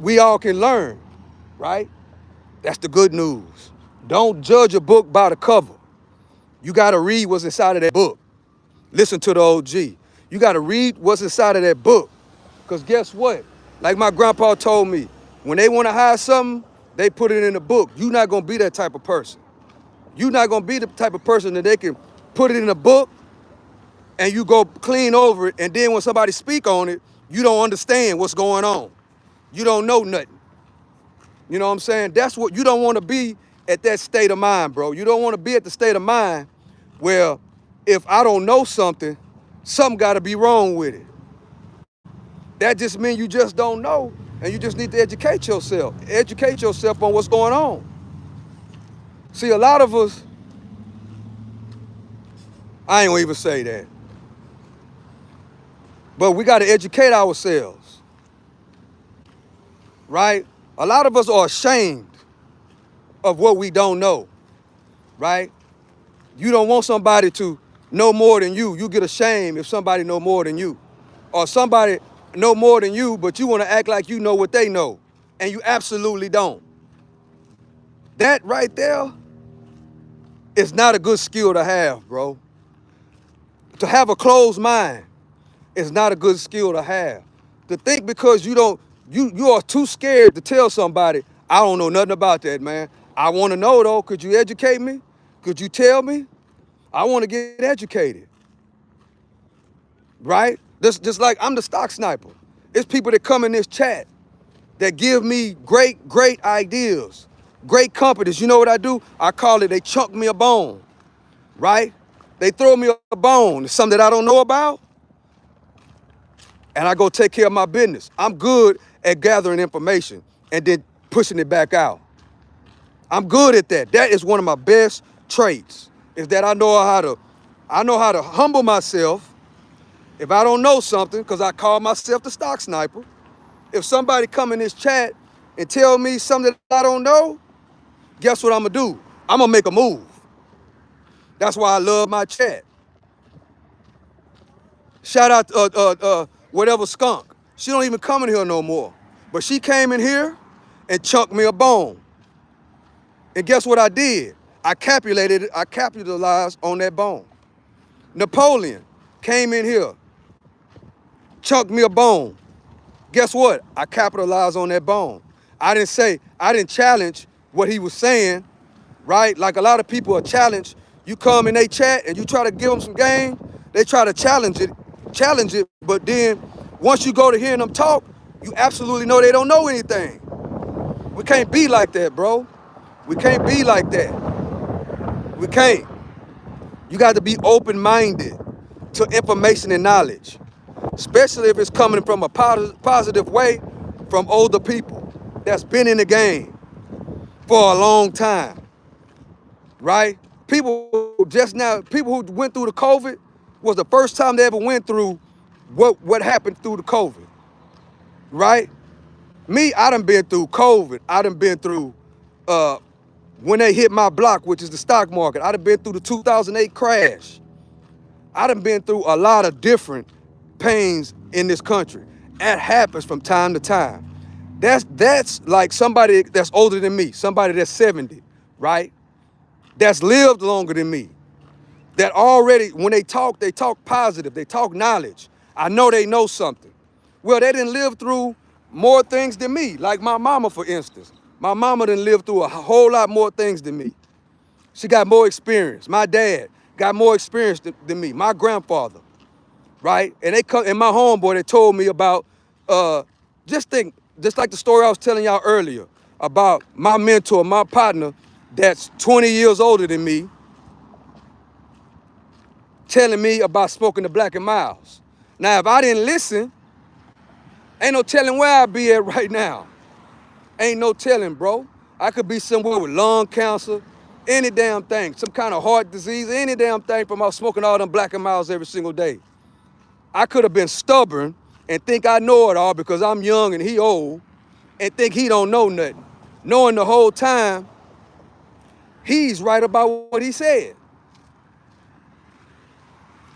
we all can learn, right? That's the good news. Don't judge a book by the cover. You got to read what's inside of that book. Listen to the OG. You got to read what's inside of that book. Because guess what? Like my grandpa told me, when they want to hide something, they put it in a book. You're not going to be that type of person. You're not going to be the type of person that they can put it in a book and you go clean over it, and then when somebody speak on it, you don't understand what's going on. You don't know nothing. You know what I'm saying? That's what you don't want to be at, that state of mind, bro. You don't want to be at the state of mind where if I don't know something, something got to be wrong with it. That just means you just don't know, and you just need to educate yourself. Educate yourself on what's going on. See, a lot of us, I ain't gonna even say that, but we got to educate ourselves, right? A lot of us are ashamed of what we don't know, right? You don't want somebody to know more than you. You get ashamed if somebody know more than you. Or somebody know more than you, but you want to act like you know what they know, and you absolutely don't. That right there is not a good skill to have, bro. To have a closed mind is not a good skill to have. To think because you are too scared to tell somebody, I don't know nothing about that, man. I want to know though, could you educate me? Could you tell me? I want to get educated, right? Just like I'm the stock sniper. It's people that come in this chat that give me great ideas, great companies. You know what I do? I call it, they chunk me a bone, right? They throw me a bone. It's something that I don't know about, and I go take care of my business. I'm good at gathering information and then pushing it back out. I'm good at that. That is one of my best traits, is that I know how to humble myself. If I don't know something, because I call myself the stock sniper, if somebody come in this chat and tell me something that I don't know, guess what I'm gonna do? I'm gonna make a move. That's why I love my chat. Shout out whatever skunk. She don't even come in here no more. But she came in here and chunked me a bone. And guess what I did? I capitalized on that bone. Napoleon came in here, chunked me a bone. Guess what? I capitalized on that bone. I didn't challenge what he was saying, right? Like a lot of people are challenged. You come in they chat and you try to give them some game, they try to challenge it, but then once you go to hearing them talk, you absolutely know they don't know anything. We can't be like that, bro. We can't be like that. We can't. You got to be open-minded to information and knowledge, especially if it's coming from a positive way from older people that's been in the game for a long time, right? People who went through the COVID was the first time they ever went through what happened through the COVID, right? Me, I done been through COVID. I done been through when they hit my block, which is the stock market. I done been through the 2008 crash. I done been through a lot of different pains in this country. That happens from time to time. That's like somebody that's older than me, somebody that's 70, right? that's lived longer than me, that already, when they talk positive, they talk knowledge. I know they know something. Well, they didn't live through more things than me, like my mama, for instance. My mama didn't live through a whole lot more things than me. She got more experience. My dad got more experience than me. My grandfather, right? And they come, and my homeboy, they told me about, just like the story I was telling y'all earlier about my mentor, my partner, that's 20 years older than me, telling me about smoking the Black and Miles. Now, if I didn't listen, ain't no telling where I'd be at right now. Ain't no telling, bro. I could be somewhere with lung cancer, any damn thing, some kind of heart disease, any damn thing from out smoking all them Black and Miles every single day. I could have been stubborn and think I know it all because I'm young and he old, and think he don't know nothing, knowing the whole time he's right about what he said.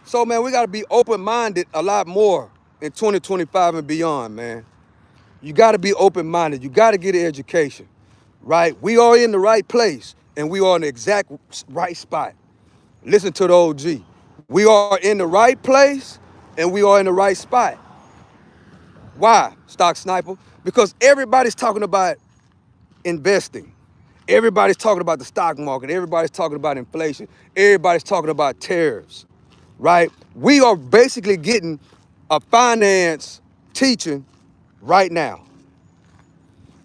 So, man, we got to be open-minded a lot more in 2025 and beyond, man. You got to be open-minded. You got to get an education, right? We are in the right place, and we are in the exact right spot. Listen to the OG. We are in the right place, and we are in the right spot. Why, Stock Sniper? Because everybody's talking about investing. Everybody's talking about the stock market. Everybody's talking about inflation. Everybody's talking about tariffs, right? We are basically getting a finance teaching right now.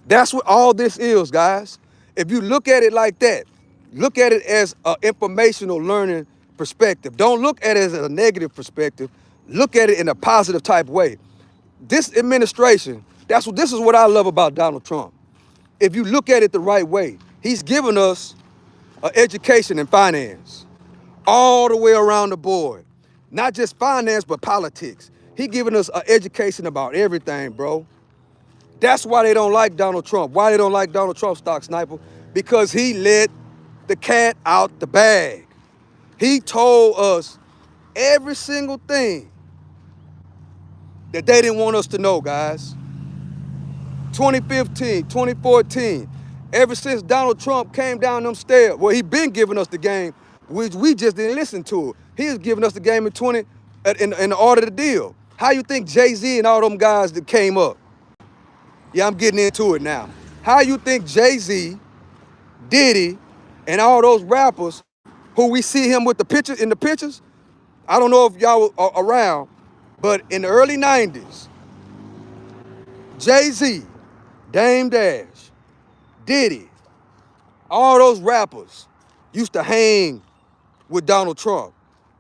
That's what all this is, guys. If you look at it like that, look at it as an informational learning perspective. Don't look at it as a negative perspective. Look at it in a positive type way. This administration, this is what I love about Donald Trump. If you look at it the right way, he's given us an education in finance all the way around the board. Not just finance, but politics. He giving us an education about everything, bro. That's why they don't like Donald Trump. Why they don't like Donald Trump, Stock Sniper? Because he let the cat out the bag. He told us every single thing that they didn't want us to know, guys. 2015, 2014, ever since Donald Trump came down them stairs, well, he been giving us the game, which we just didn't listen to it. He is giving us the game in the order of the deal. How you think Jay-Z and all them guys that came up? Yeah, I'm getting into it now. How you think Jay-Z, Diddy, and all those rappers who we see him with the pictures? I don't know if y'all are around, but in the early 90s, Jay-Z, Dame Dash, Diddy, all those rappers used to hang with Donald Trump.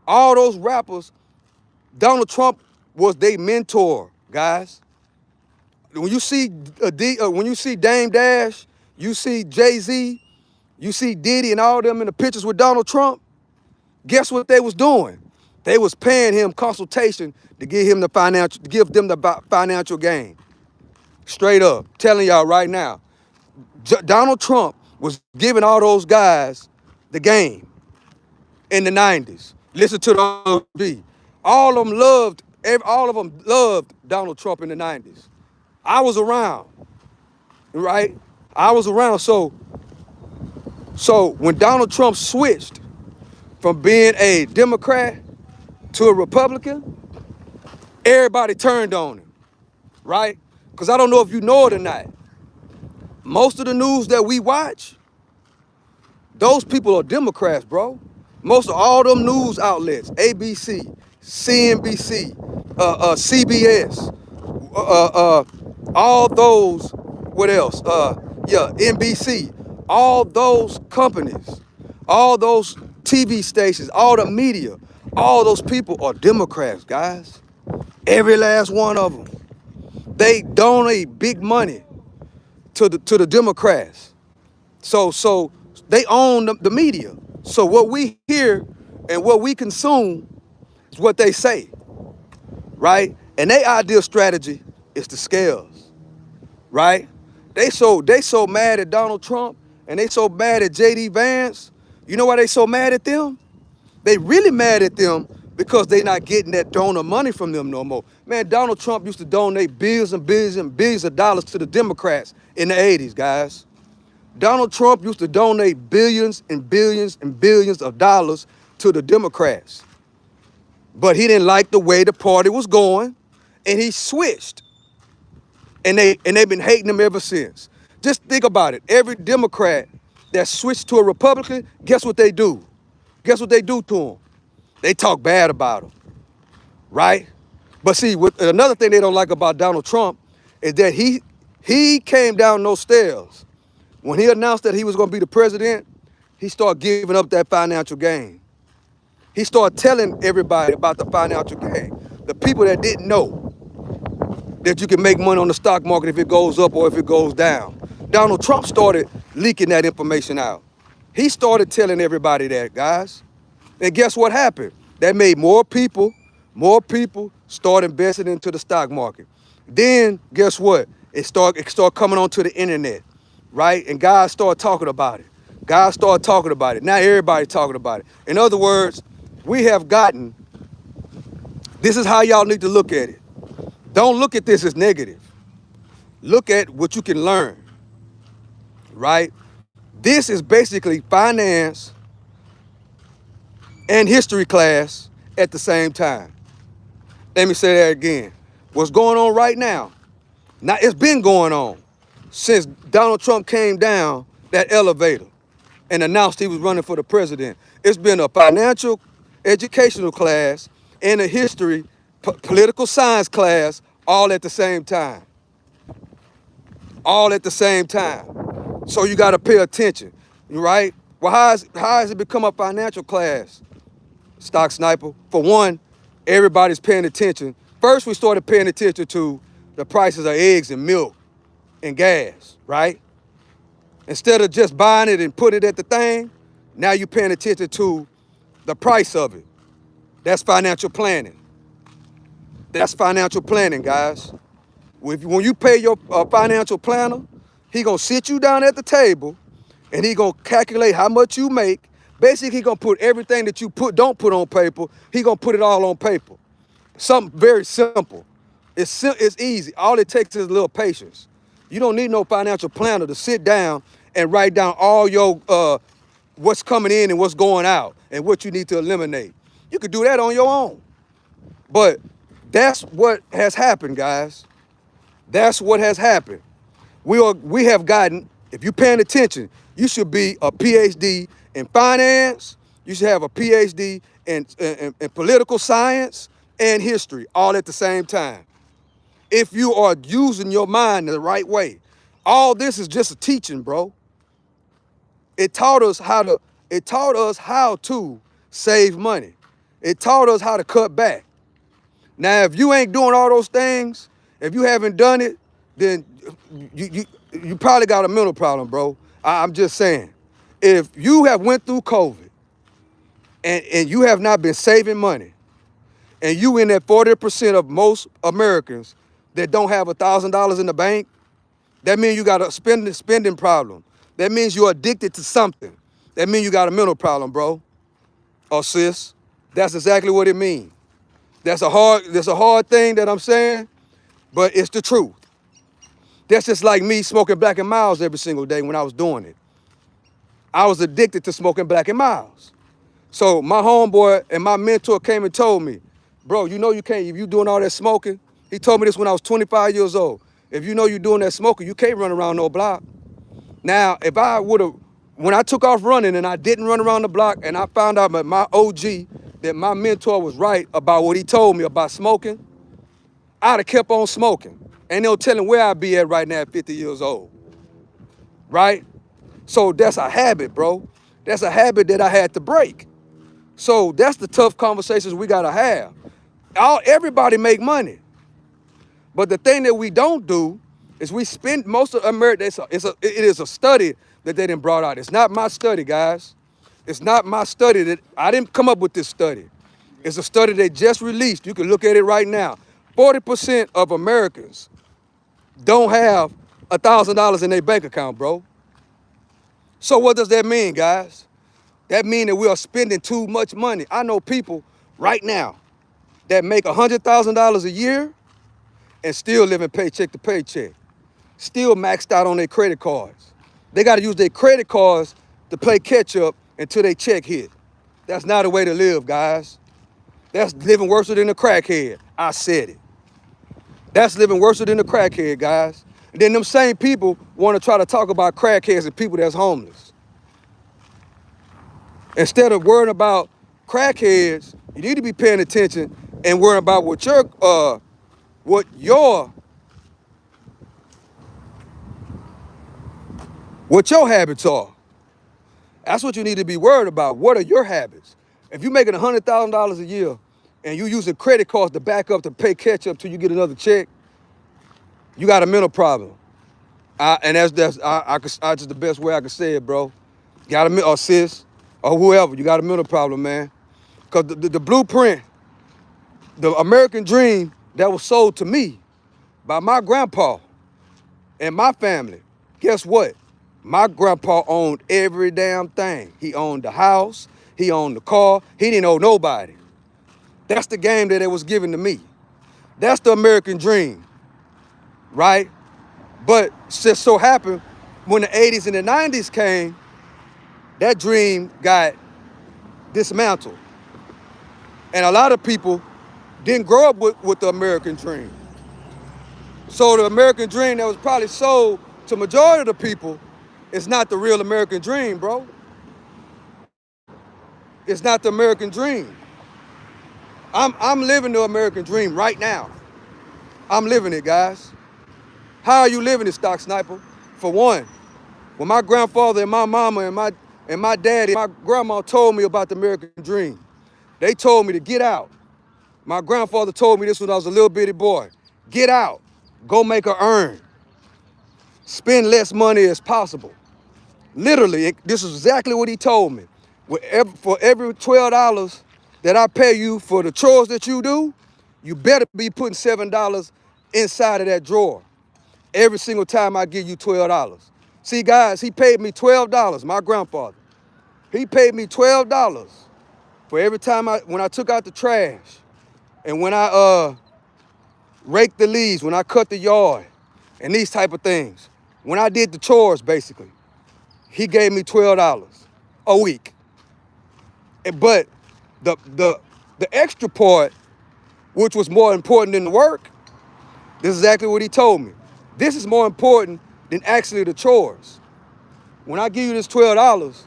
All those rappers, Donald Trump was their mentor, guys. When you see Dame Dash, you see Jay-Z, you see Diddy and all them in the pictures with Donald Trump, guess what they was doing? They was paying him consultation to give them the financial gain. Straight up, telling y'all right now, Donald Trump was giving all those guys the game in the 90s. Listen to the OG. All of them loved Donald Trump in the 90s. I was around, right? I was around. So when Donald Trump switched from being a Democrat to a Republican, everybody turned on him, right? Because I don't know if you know it or not. Most of the news that we watch, those people are Democrats, bro. Most of all them news outlets, ABC, CNBC, CBS, all those, what else? NBC, all those companies, all those TV stations, all the media, all those people are Democrats, guys. Every last one of them. They donate big money to the Democrats. So they own the media. So what we hear and what we consume is what they say, right? And their ideal strategy is the scales, right? They so mad at Donald Trump and they so mad at J.D. Vance. You know why they so mad at them? They really mad at them because they not getting that donor money from them no more. Man, Donald Trump used to donate billions and billions and billions of dollars to the Democrats in the 80s, guys. Donald Trump used to donate billions and billions and billions of dollars to the Democrats. But he didn't like the way the party was going, and he switched. And they've been hating him ever since. Just think about it. Every Democrat that switched to a Republican, guess what they do? Guess what they do to him? They talk bad about him, right? But see, another thing they don't like about Donald Trump is that he came down those stairs. When he announced that he was going to be the president, he started giving up that financial gain. He started telling everybody about the financial gain. The people that didn't know that you can make money on the stock market if it goes up or if it goes down. Donald Trump started leaking that information out. He started telling everybody that, guys. And guess what happened? That made more people start investing into the stock market. Then guess what? It started coming onto the internet, right? And guys started talking about it. Guys started talking about it. Now everybody's talking about it. In other words, we have gotten, this is how y'all need to look at it. Don't look at this as negative. Look at what you can learn, right? This is basically finance and history class at the same time. Let me say that again. What's going on right now? Now, it's been going on since Donald Trump came down that elevator and announced he was running for the president. It's been a financial educational class and a history political science class all at the same time. All at the same time. So you got to pay attention, right? Well, how has it become a financial class, Stock Sniper? For one, everybody's paying attention. First, we started paying attention to the prices of eggs and milk and gas, right? Instead of just buying it and put it at the thing, now you're paying attention to the price of it. That's financial planning. That's financial planning, guys. When you pay your financial planner, he gonna sit you down at the table and he gonna calculate how much you make. Basically, he gonna put everything that you don't put on paper, he gonna put it all on paper. Something very simple. It's easy. All it takes is a little patience. You don't need no financial planner to sit down and write down all your what's coming in and what's going out and what you need to eliminate. You could do that on your own. But that's what has happened, guys. That's what has happened. We have gotten, if you're paying attention, you should be a PhD in finance. You should have a PhD in political science and history all at the same time. If you are using your mind the right way. All this is just a teaching, bro. It taught us how to save money. It taught us how to cut back. Now, if you ain't doing all those things, if you haven't done it, then you probably got a mental problem, bro. I'm just saying. If you have went through COVID and you have not been saving money, and you in that 40% of most Americans that don't have $1,000 in the bank, that means you got a spending problem. That means you're addicted to something. That means you got a mental problem, bro, or sis. That's exactly what it means. That's a hard thing that I'm saying, but it's the truth. That's just like me smoking Black and Milds every single day when I was doing it. I was addicted to smoking Black and Milds. So my homeboy and my mentor came and told me, bro, you know you can't, if you doing all that smoking, he told me this when I was 25 years old. If you know you're doing that smoking, you can't run around no block. Now, if I would have, when I took off running and I didn't run around the block and I found out that my OG, that my mentor was right about what he told me about smoking, I'd have kept on smoking. And no telling where I'd be at right now at 50 years old, right? So that's a habit, bro. That's a habit that I had to break. So that's the tough conversations we gotta have. Everybody make money. But the thing that we don't do is we spend most of America, it is a study that they done brought out. It's not my study, guys. It's not my study. That I didn't come up with this study. It's a study they just released. You can look at it right now. 40% of Americans don't have $1,000 in their bank account, bro. So what does that mean, guys? That means that we are spending too much money. I know people right now that make $100,000 a year and still living paycheck to paycheck, still maxed out on their credit cards. They got to use their credit cards to play catch up until they check hit. That's not a way to live, guys. That's living worse than a crackhead. I said it. That's living worse than a crackhead, guys. And then them same people want to try to talk about crackheads and people that's homeless. Instead of worrying about crackheads, you need to be paying attention and worrying about what your habits are. That's what you need to be worried about. What are your habits? If you're making $100,000 a year and you using credit cards to back up to pay catch up till you get another check, you got a mental problem. And that's just the best way I can say it, bro. Got a or sis or whoever, you got a mental problem, man. Cause the blueprint, the American dream that was sold to me by my grandpa and my family. Guess what? My grandpa owned every damn thing. He owned the house. He owned the car. He didn't owe nobody. That's the game that it was given to me. That's the American dream, right? But just so happened, when the 80s and the 90s came, that dream got dismantled. And a lot of people didn't grow up with the American dream. So the American dream that was probably sold to majority of the people is not the real American dream, bro. It's not the American dream. I'm living the American dream right now. I'm living it, guys. How are you living it, Stock Sniper? For one, when my grandfather and my mama and my daddy, my grandma told me about the American dream, they told me to get out. My grandfather told me this when I was a little bitty boy. Get out. Go make a earn. Spend less money as possible. Literally, this is exactly what he told me. For every $12 that I pay you for the chores that you do, you better be putting $7 inside of that drawer. Every single time I give you $12. See, guys, he paid me $12, my grandfather. He paid me $12 for every time when I took out the trash and when I raked the leaves, when I cut the yard and these type of things. When I did the chores, basically, he gave me $12 a week. But the extra part, which was more important than the work, this is exactly what he told me. This is more important than actually the chores. When I give you this $12,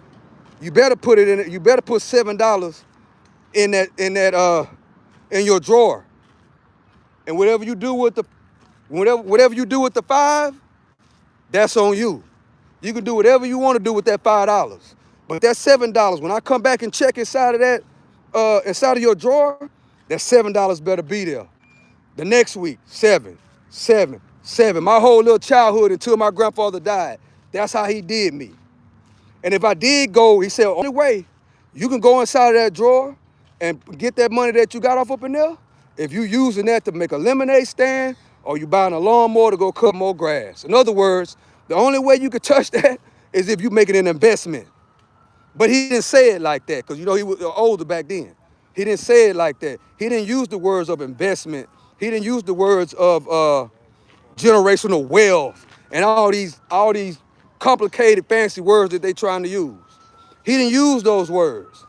you better put it in it. You better put $7 in your drawer. And whatever you do with the $5, that's on you. You can do whatever you want to do with that $5. But that $7, when I come back and check inside of that, inside of your drawer, that $7 better be there. The next week, 7, 7, 7. My whole little childhood until my grandfather died. That's how he did me. And if I did go, he said, only way you can go inside of that drawer and get that money that you got off up in there, if you using that to make a lemonade stand or you buying a lawnmower to go cut more grass. In other words, the only way you could touch that is if you making an investment. But he didn't say it like that because, he was older back then. He didn't say it like that. He didn't use the words of investment. He didn't use the words of generational wealth and all these complicated, fancy words that they trying to use. He didn't use those words.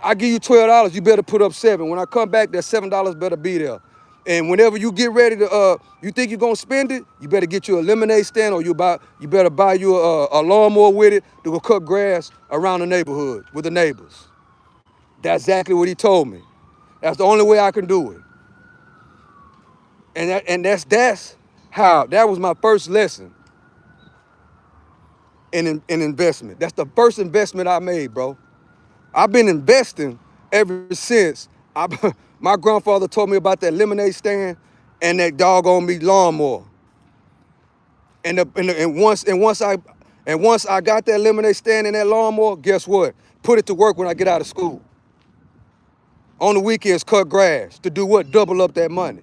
I give you $12, you better put up 7. When I come back, that $7 better be there. And whenever you get ready to, you think you're gonna spend it, you better get you a lemonade stand or you better buy you a lawnmower with it to go cut grass around the neighborhood with the neighbors. That's exactly what he told me. That's the only way I can do it. And that's how, that was my first lesson in investment. That's the first investment I made, bro. I've been investing ever since. My grandfather told me about that lemonade stand and that doggone me lawnmower. And once I got that lemonade stand and that lawnmower, guess what? Put it to work when I get out of school. On the weekends, cut grass. To do what? Double up that money.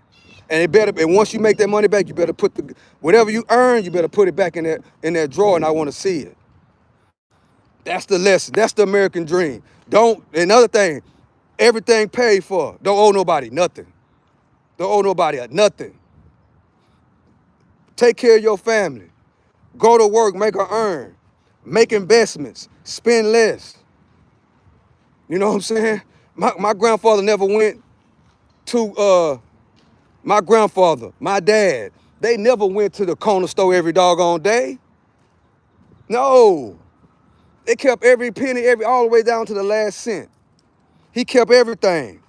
And once you make that money back, you better put whatever you earn, you better put it back in that drawer, and I want to see it. That's the lesson. That's the American dream. Another thing, everything paid for. Don't owe nobody nothing. Don't owe nobody nothing. Take care of your family. Go to work, make her earn. make investments, spend less. You know what I'm saying? My grandfather never went to my grandfather, my dad, they never went to the corner store every doggone day. No. They kept every penny, all the way down to the last cent. He kept everything.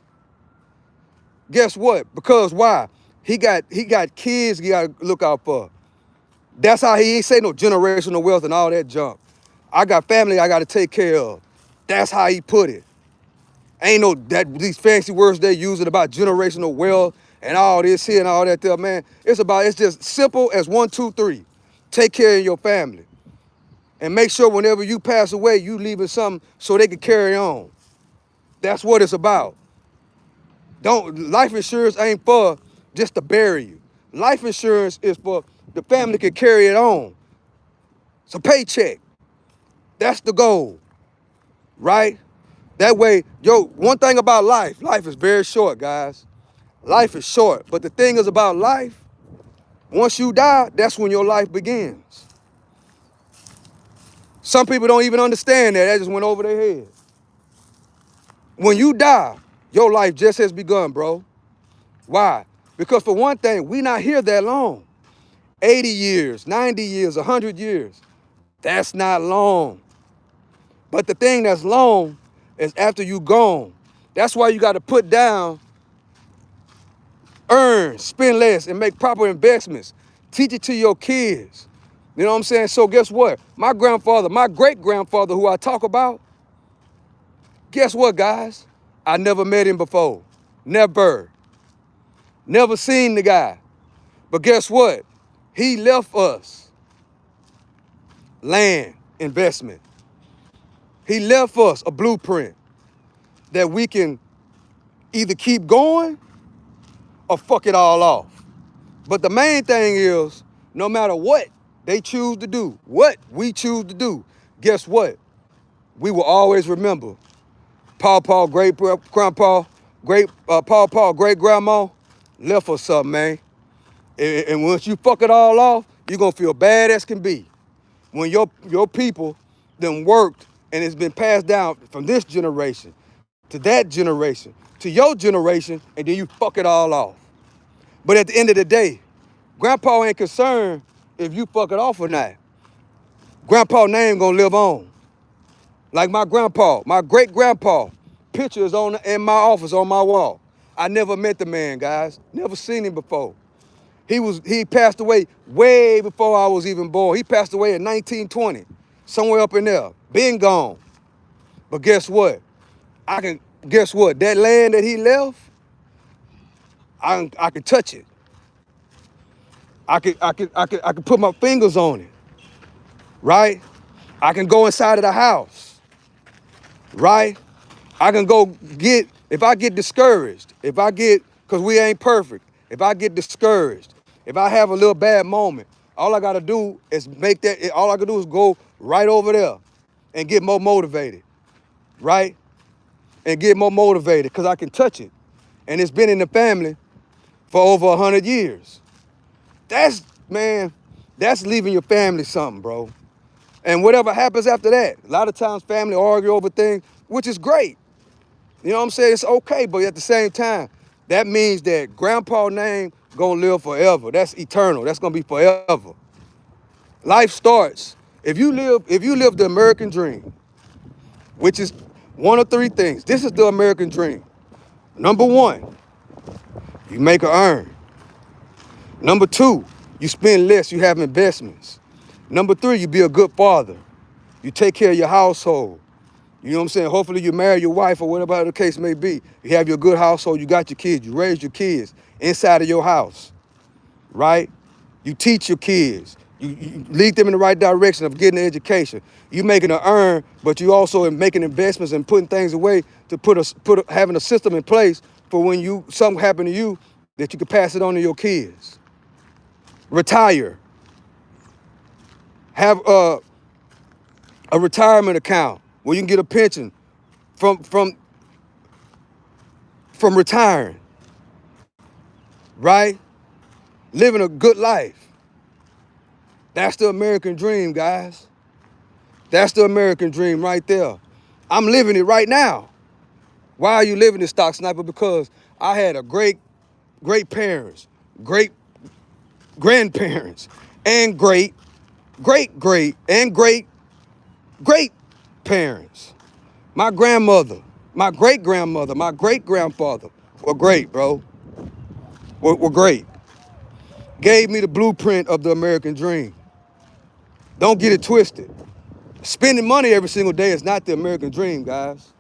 Guess what? Because why? He got kids he got to look out for. That's how he ain't say no generational wealth and all that junk. I got family I got to take care of. That's how he put it. Ain't no that these fancy words they using about generational wealth and all this here and all that there, man. It's just simple as 1, 2, 3. Take care of your family. And make sure whenever you pass away, you leaving something so they can carry on. That's what it's about. Life insurance ain't for just to bury you. Life insurance is for the family can carry it on. It's a paycheck. That's the goal, right? That way, one thing about life is very short, guys. Life is short, but the thing is about life, once you die, that's when your life begins. Some people don't even understand that. That just went over their head. When you die, your life just has begun, bro. Why? Because for one thing, we not here that long. 80 years, 90 years, 100 years. That's not long. But the thing that's long is after you gone. That's why you got to put down, earn, spend less, and make proper investments. Teach it to your kids. You know what I'm saying? So guess what? My grandfather, my great-grandfather who I talk about, guess what, guys? I never met him before. Never. Never seen the guy. But guess what? He left us land investment. He left us a blueprint that we can either keep going or fuck it all off. But the main thing is, no matter what they choose to do, what we choose to do, guess what? We will always remember Paw, great grandpa, Paw, great grandma left us something, man. And once you fuck it all off, you're gonna feel bad as can be. When your people then worked and it's been passed down from this generation to that generation to your generation, and then you fuck it all off. But at the end of the day, grandpa ain't concerned if you fuck it off or not. Grandpa name gonna live on. Like my grandpa, my great grandpa, picture is in my office on my wall. I never met the man, guys. Never seen him before. He passed away way before I was even born. He passed away in 1920, somewhere up in there. Been gone. But guess what? Guess what? That land that he left, I can touch it. I could put my fingers on it. Right? I can go inside of the house. Right? I can go if I get discouraged, because we ain't perfect, if I get discouraged, if I have a little bad moment, all I gotta do is all I can do is go right over there and get more motivated, right? And get more motivated because I can touch it. And it's been in the family for over 100 years. Man, that's leaving your family something, bro. And whatever happens after that, a lot of times family argue over things, which is great. You know what I'm saying? It's okay, but at the same time, that means that grandpa's name gonna live forever. That's eternal. That's gonna be forever. Life starts. If you live the American dream, which is one of three things. This is the American dream. Number one, you make or earn. Number two, you spend less, you have investments. Number three, you be a good father. You take care of your household. You know what I'm saying? Hopefully you marry your wife or whatever the case may be. You have your good household, you got your kids, you raise your kids inside of your house, right? You teach your kids. You lead them in the right direction of getting an education. You making an earn, but you also making investments and putting things away to having a system in place for when something happen to you that you can pass it on to your kids. Retire. Have a retirement account where you can get a pension from retiring, right? Living a good life. That's the American dream, guys. That's the American dream right there. I'm living it right now. Why are you living this, Stock Sniper? Because I had a great parents, great grandparents, and great parents. My grandmother, my great grandmother, my great grandfather were great, bro. Were great. Gave me the blueprint of the American dream. Don't get it twisted. Spending money every single day is not the American dream, guys.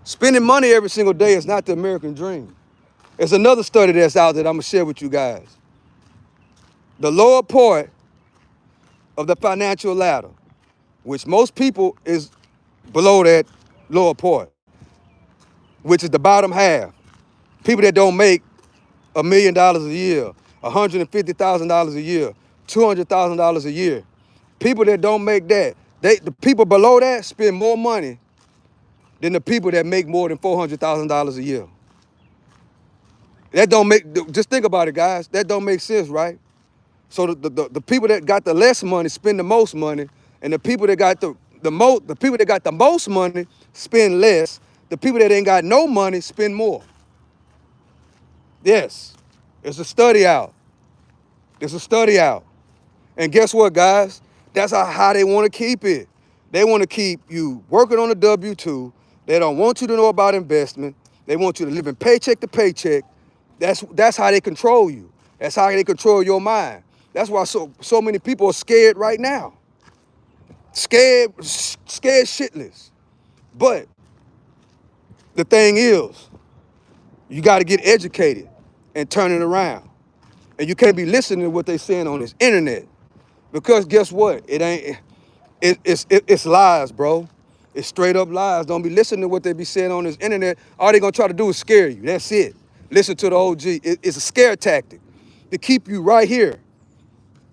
Spending money every single day is not the American dream. There's another study that's out that I'm gonna share with you guys. The lower part of the financial ladder, which most people is below that lower part, which is the bottom half. People that don't make $1 million a year, $150,000 a year, $200,000 a year. People that don't make that, the people below that spend more money than the people that make more than $400,000 a year. That don't make, just think about it, guys. That don't make sense, right? So the people that got the less money spend the most money, and the people that got the people that got the most money spend less. The people that ain't got no money spend more. Yes, it's a study out. It's a study out. And guess what, guys? That's how they want to keep it. They want to keep you working on a W-2. They don't want you to know about investment. They want you to live in paycheck to paycheck. That's how they control you. That's how they control your mind. That's why so many people are scared right now. Scared shitless. But the thing is, you got to get educated and turn it around. And you can't be listening to what they're saying on this internet. Because guess what? It's lies, bro. It's straight up lies. Don't be listening to what they be saying on this internet. All they gonna try to do is scare you. That's it. Listen to the OG. It's a scare tactic to keep you right here,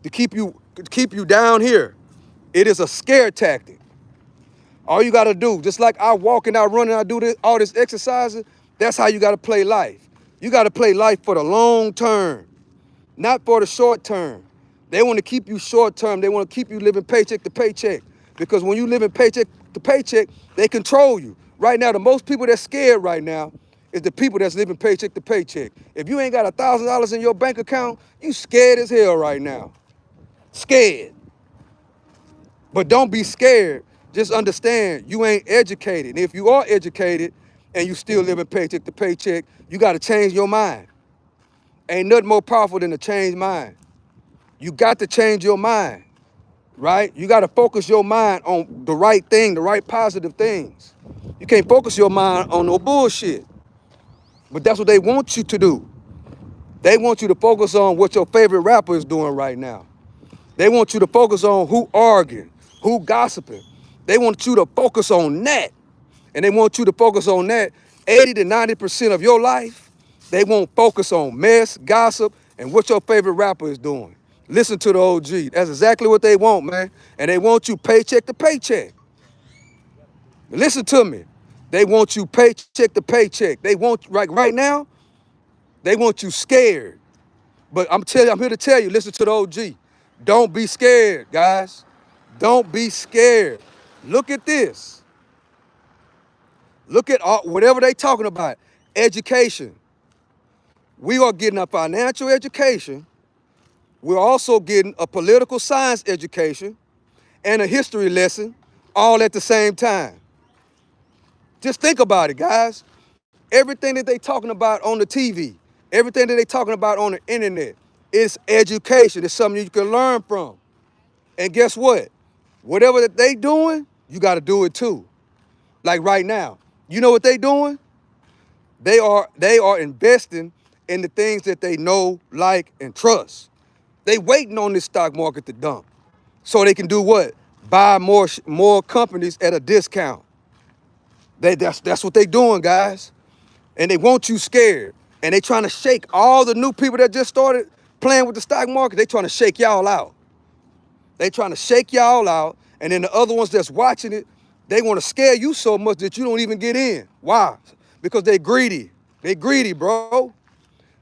to keep you down here. It is a scare tactic. All you gotta do, just like I walk and I run and I do all this exercising, that's how you gotta play life. You gotta play life for the long term, not for the short term. They want to keep you short term. They want to keep you living paycheck to paycheck. Because when you live in paycheck to paycheck, they control you. Right now, the most people that's scared right now is the people that's living paycheck to paycheck. If you ain't got $1,000 in your bank account, you scared as hell right now. Scared. But don't be scared. Just understand you ain't educated. And if you are educated and you still living paycheck to paycheck, you got to change your mind. Ain't nothing more powerful than a changed mind. You got to change your mind, right? You got to focus your mind on the right thing, the right positive things. You can't focus your mind on no bullshit. But that's what they want you to do. They want you to focus on what your favorite rapper is doing right now. They want you to focus on who arguing, who gossiping. They want you to focus on that. And they want you to focus on that 80 to 90% of your life. They won't focus on mess, gossip, and what your favorite rapper is doing. Listen to the OG. That's exactly what they want, man. And they want you paycheck to paycheck. Listen to me. They want you paycheck to paycheck. They want, right now, they want you scared. But I'm here to tell you, listen to the OG. Don't be scared, guys. Don't be scared. Look at this. Look at whatever they talking about. Education. We are getting a financial education. We're also getting a political science education and a history lesson all at the same time. Just think about it, guys. Everything that they talking about on the TV, everything that they talking about on the internet, is education. It's something you can learn from. And guess what? Whatever that they doing, you got to do it too. Like right now, you know what they doing? They are investing in the things that they know, like, and trust. They waiting on this stock market to dump so they can do what? Buy more companies at a discount. That's what they doing, guys. And they want you scared. And they trying to shake all the new people that just started playing with the stock market. They trying to shake y'all out. They trying to shake y'all out. And then the other ones that's watching it, they want to scare you so much that you don't even get in. Why? Because they greedy. They greedy, bro.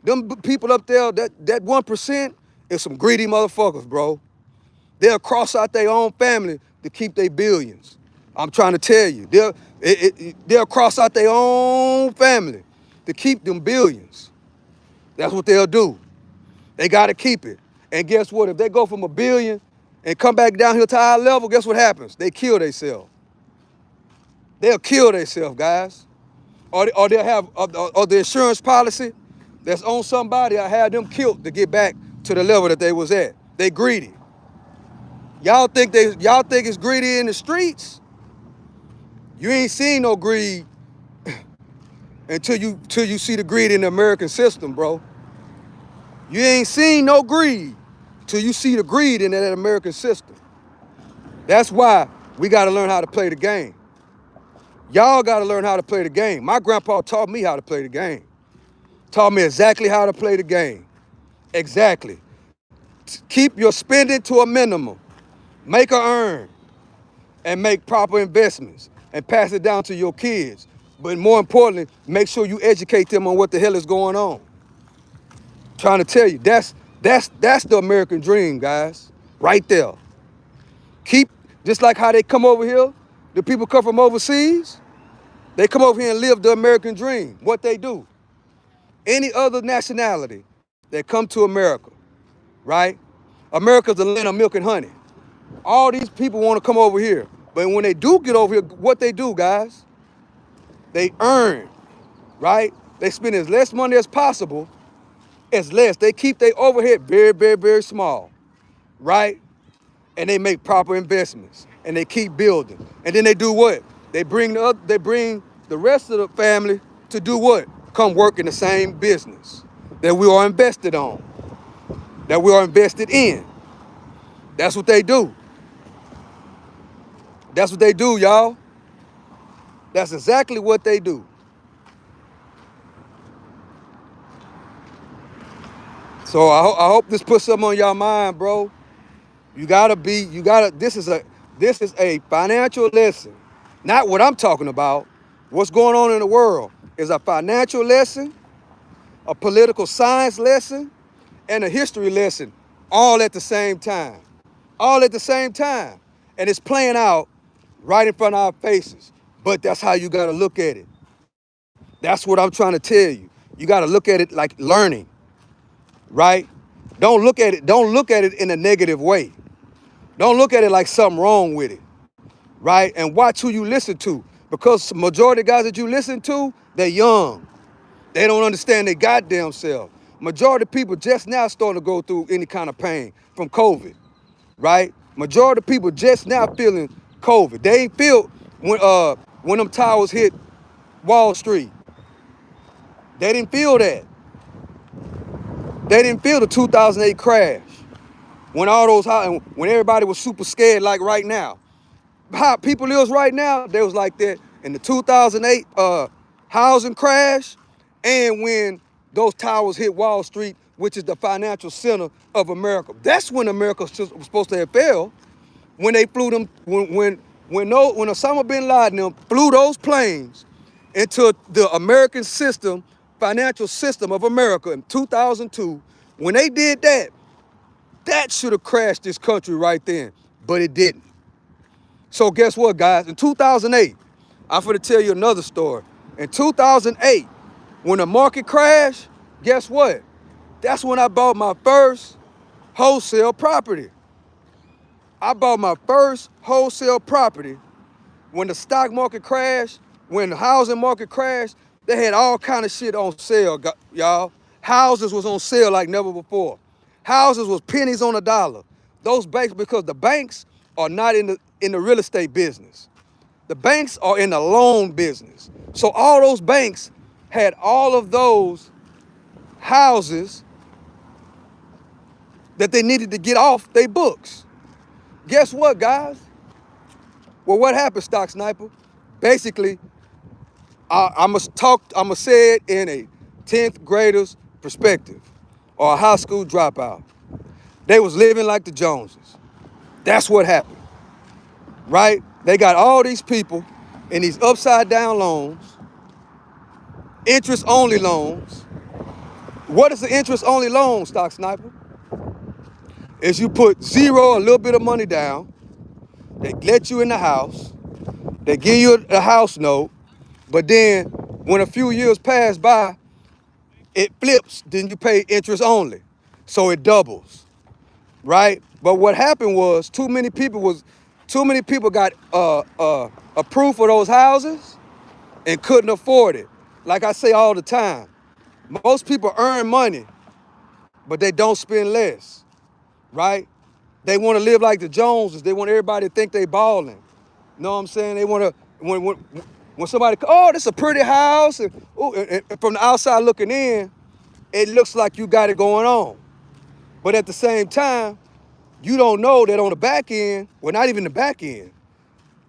Them people up there, that 1% is some greedy motherfuckers, bro. They'll cross out their own family to keep their billions. I'm trying to tell you, they'll cross out their own family to keep them billions. That's what they'll do. They got to keep it. And guess what? If they go from a billion and come back down here to our level, guess what happens? They kill themselves. They'll kill themselves, guys. Or they'll have or the insurance policy that's on somebody, I have them killed to get back to the level that they was at. They greedy. Y'all think it's greedy in the streets? You ain't seen no greed until you see the greed in the American system, bro. You ain't seen no greed till you see the greed in that American system. That's why we got to learn how to play the game. Y'all got to learn how to play the game. My grandpa taught me how to play the game. Taught me exactly how to play the game. Exactly. Keep your spending to a minimum. Make her earn. And make proper investments. And pass it down to your kids. But more importantly, make sure you educate them on what the hell is going on. Trying to tell you, that's the American dream, guys. Right there. Keep, just like how they come over here, the people come from overseas, they come over here and live the American dream. What they do. Any other nationality that come to America, right? America's the land of milk and honey. All these people want to come over here. But when they do get over here, what they do, guys? They earn, right? They spend as less money as possible, as less. They keep their overhead very, very, very small, right? And they make proper investments. And they keep building. And then they do what? They bring the rest of the family to do what? Come work in the same business that we are invested on, that we are invested in. That's what they do. That's what they do, y'all. That's exactly what they do. So I hope this puts something on y'all mind, bro. This is a financial lesson. Not what I'm talking about. What's going on in the world is a financial lesson, a political science lesson, and a history lesson, all at the same time. All at the same time. And it's playing out right in front of our faces. But that's how you gotta look at it. That's what I'm trying to tell you. You gotta look at it like learning, right? Don't look at it in a negative way. Don't look at it like something wrong with it, right? And watch who you listen to. Because the majority of guys that you listen to, they're young. They don't understand their goddamn self. Majority of people just now starting to go through any kind of pain from COVID, right? Majority of people just now feeling COVID. They ain't feel when them towers hit Wall Street. They didn't feel that. They didn't feel the 2008 crash. When everybody was super scared like right now. How people is right now, they was like that in the 2008 housing crash and when those towers hit Wall Street, which is the financial center of America. That's when America was supposed to have failed. When they flew them, when Osama bin Laden flew those planes into the American system, financial system of America in 2002, when they did that, that should have crashed this country right then, but it didn't. So guess what, guys? In 2008, I'm finna tell you another story. In 2008, when the market crashed, guess what? That's when I bought my first wholesale property. I bought my first wholesale property when the stock market crashed, when the housing market crashed. They had all kind of shit on sale, y'all. Houses was on sale like never before. Houses was pennies on a dollar. Those banks, because the banks are not in the real estate business. The banks are in the loan business. So all those banks had all of those houses that they needed to get off their books. Guess what, guys? Well, what happened, Stock Sniper? Basically, I'm gonna say it in a 10th grader's perspective or a high school dropout. They was living like the Joneses. That's what happened, right? They got all these people in these upside down loans, interest only loans. What is the interest only loan, Stock Sniper? Is you put zero, a little bit of money down. They let you in the house. They give you a house note. But then when a few years pass by, it flips. Then you pay interest only. So it doubles, right? But what happened was too many people got approved for those houses and couldn't afford it. Like I say all the time, most people earn money, but they don't spend less, right? They want to live like the Joneses. They want everybody to think they balling. You know what I'm saying? They want to, when somebody, oh, this is a pretty house. And, ooh, and from the outside looking in, it looks like you got it going on. But at the same time, you don't know that on the back end, well, not even the back end,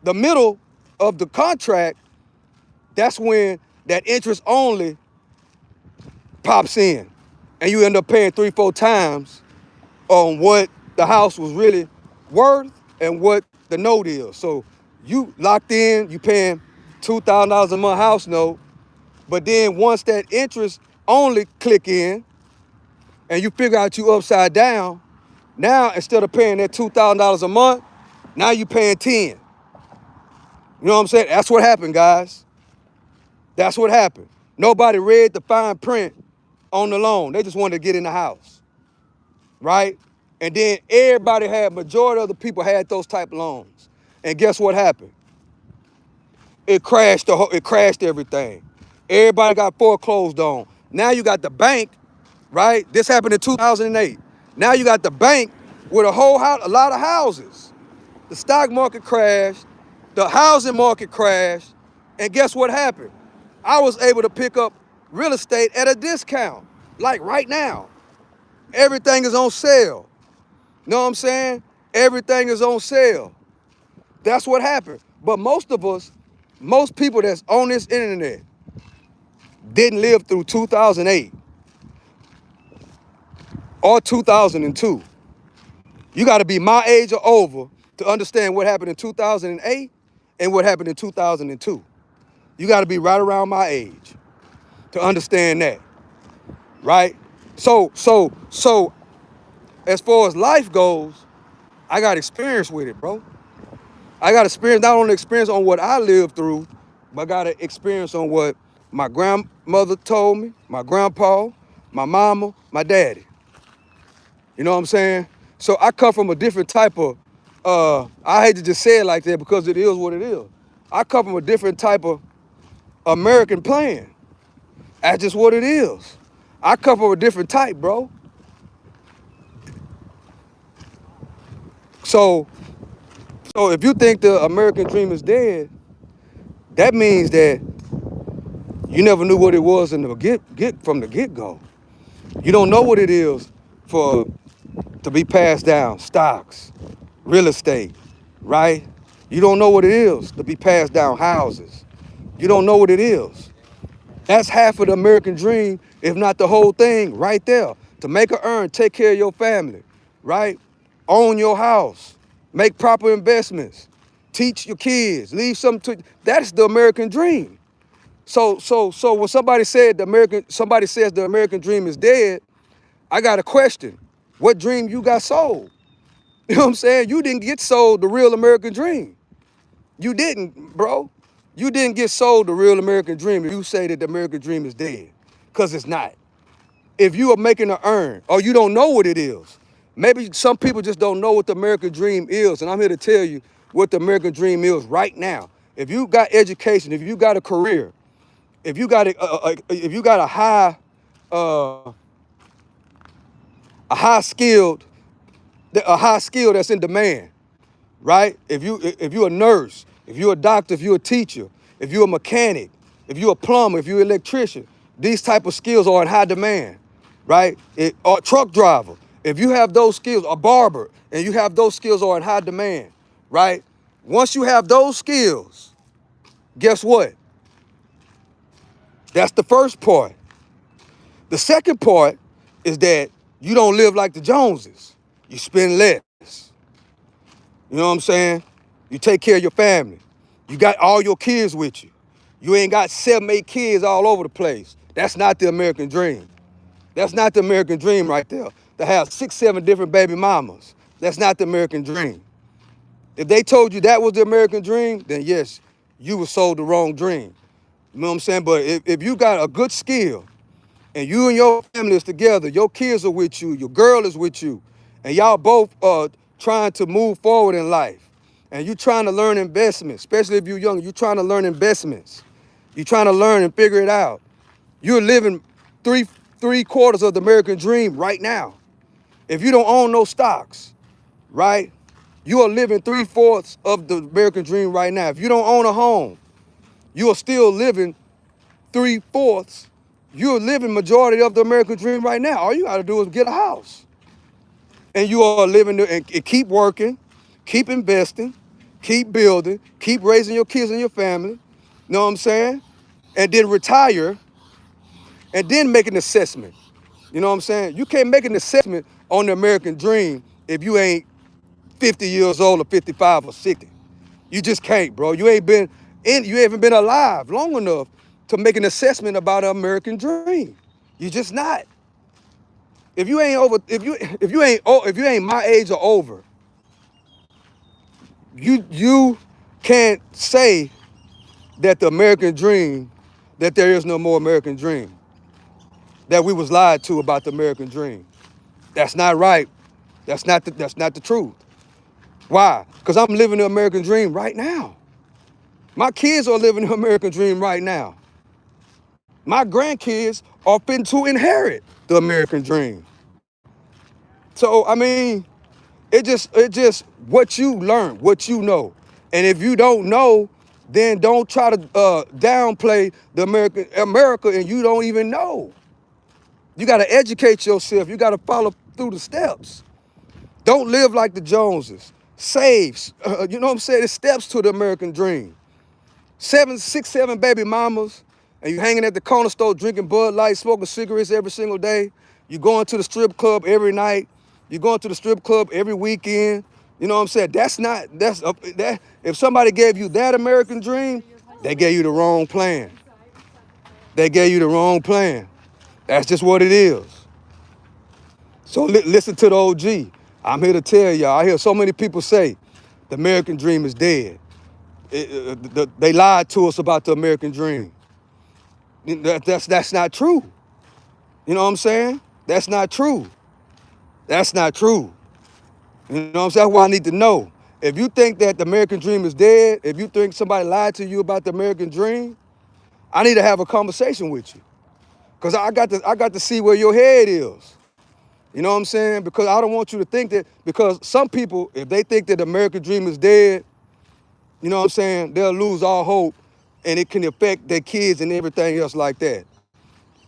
the middle of the contract, that's when that interest only pops in. And you end up paying 3-4 times on what the house was really worth and what the note is. So you locked in, you paying $2,000 a month house note, but then once that interest only click in and you figure out you upside down, now instead of paying that $2,000 a month, now you paying 10. You know what I'm saying? That's what happened, guys. That's what happened. Nobody read the fine print on the loan. They just wanted to get in the house, right? And then majority of the people had those type of loans. And guess what happened? It crashed everything. Everybody got foreclosed on. Now you got the bank, right? This happened in 2008. Now you got the bank with a lot of houses. The stock market crashed, the housing market crashed, and guess what happened? I was able to pick up real estate at a discount, like right now. Everything is on sale. You know what I'm saying? Everything is on sale. That's what happened. But most people that's on this internet didn't live through 2008 or 2002. You got to be my age or over to understand what happened in 2008 and what happened in 2002. You got to be right around my age to understand that, right? So as far as life goes, I got experience with it, bro. I got experience, not only experience on what I lived through, but I got experience on what my grandmother told me, my grandpa, my mama, my daddy. You know what I'm saying? So I come from a different type of, I hate to just say it like that because it is what it is. I come from a different type of American plan. That's just what it is. I come from a different type, bro. So if you think the American dream is dead, that means that you never knew what it was in the from the get-go. You don't know what it is to be passed down, stocks, real estate, right? You don't know what it is to be passed down houses. You don't know what it is. That's half of the American dream, if not the whole thing, right there. To make a earn, take care of your family, right? Own your house, make proper investments, teach your kids, leave something to. That's the American dream. So when somebody says the American dream is dead, I got a question. What dream you got sold? You know what I'm saying? You didn't get sold the real American dream. You didn't, bro. You didn't get sold the real American dream if you say that the American dream is dead, because it's not. If you are making an earn or you don't know what it is, maybe some people just don't know what the American dream is, and I'm here to tell you what the American dream is right now. If you got education, if you got a career, if you got a high skill that's in demand, right? If you're a nurse, if you're a doctor, if you're a teacher, if you're a mechanic, if you're a plumber, if you're an electrician, these type of skills are in high demand, right? Or truck driver, if you have those skills, a barber, and you have those skills are in high demand, right? Once you have those skills, guess what? That's the first part. The second part is that you don't live like the Joneses. You spend less. You know what I'm saying? You take care of your family. You got all your kids with you. You ain't got 7, 8 kids all over the place. That's not the American dream. That's not the American dream right there. To have 6, 7 different baby mamas. That's not the American dream. If they told you that was the American dream, then yes, you were sold the wrong dream. You know what I'm saying? But if you got a good skill and you and your family is together, your kids are with you, your girl is with you, and y'all both are trying to move forward in life, and you trying to learn investments, especially if you're young, you trying to learn investments. You're trying to learn and figure it out. You're living three quarters of the American dream right now. If you don't own no stocks, right? You are living 3/4 of the American dream right now. If you don't own a home, you are still living 3/4. You're living majority of the American dream right now. All you got to do is get a house. And you are living there and keep working, keep investing, keep building, keep raising your kids and your family. You know what I'm saying? And then retire and then make an assessment. You know what I'm saying? You can't make an assessment on the American dream if you ain't 50 years old or 55 or 60. You just can't, bro. You haven't been alive long enough to make an assessment about an American dream. You just not. If you ain't my age or over, you can't say that the American dream, that there is no more American dream, that we was lied to about the American dream. That's not right. That's not the truth. Why? Because I'm living the American dream right now. My kids are living the American dream right now. My grandkids are fin to inherit the American dream. So I mean, it just what you learn, what you know. And if you don't know, then don't try to downplay the America and you don't even know. You got to educate yourself. You got to follow through the steps. Don't live like the Joneses. Save. You know what I'm saying? It's steps to the American dream. 7 baby mamas, and you hanging at the corner store drinking Bud Light, smoking cigarettes every single day. You going to the strip club every night. You going to the strip club every weekend. You know what I'm saying? That. If somebody gave you that American dream, they gave you the wrong plan. They gave you the wrong plan. That's just what it is. So listen to the OG. I'm here to tell y'all. I hear so many people say the American dream is dead. They lied to us about the American dream. That's not true. You know what I'm saying? That's not true. That's not true. You know what I'm saying? That's what I need to know. If you think that the American dream is dead, if you think somebody lied to you about the American dream, I need to have a conversation with you. Because I got to see where your head is. You know what I'm saying? Because I don't want you to think that, because some people, if they think that the American dream is dead, you know what I'm saying, they'll lose all hope and it can affect their kids and everything else like that.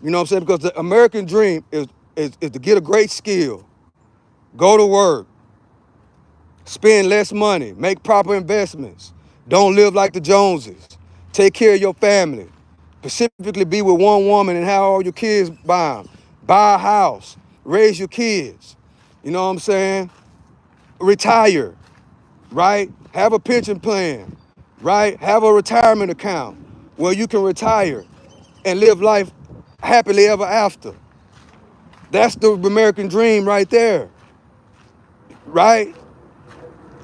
You know what I'm saying? Because the American dream is to get a great skill, go to work, spend less money, make proper investments, don't live like the Joneses, take care of your family, specifically be with one woman and have all your kids by them, buy a house, raise your kids, you know what I'm saying? Retire, right? Have a pension plan, right? Have a retirement account where you can retire and live life happily ever after. That's the American dream right there, right?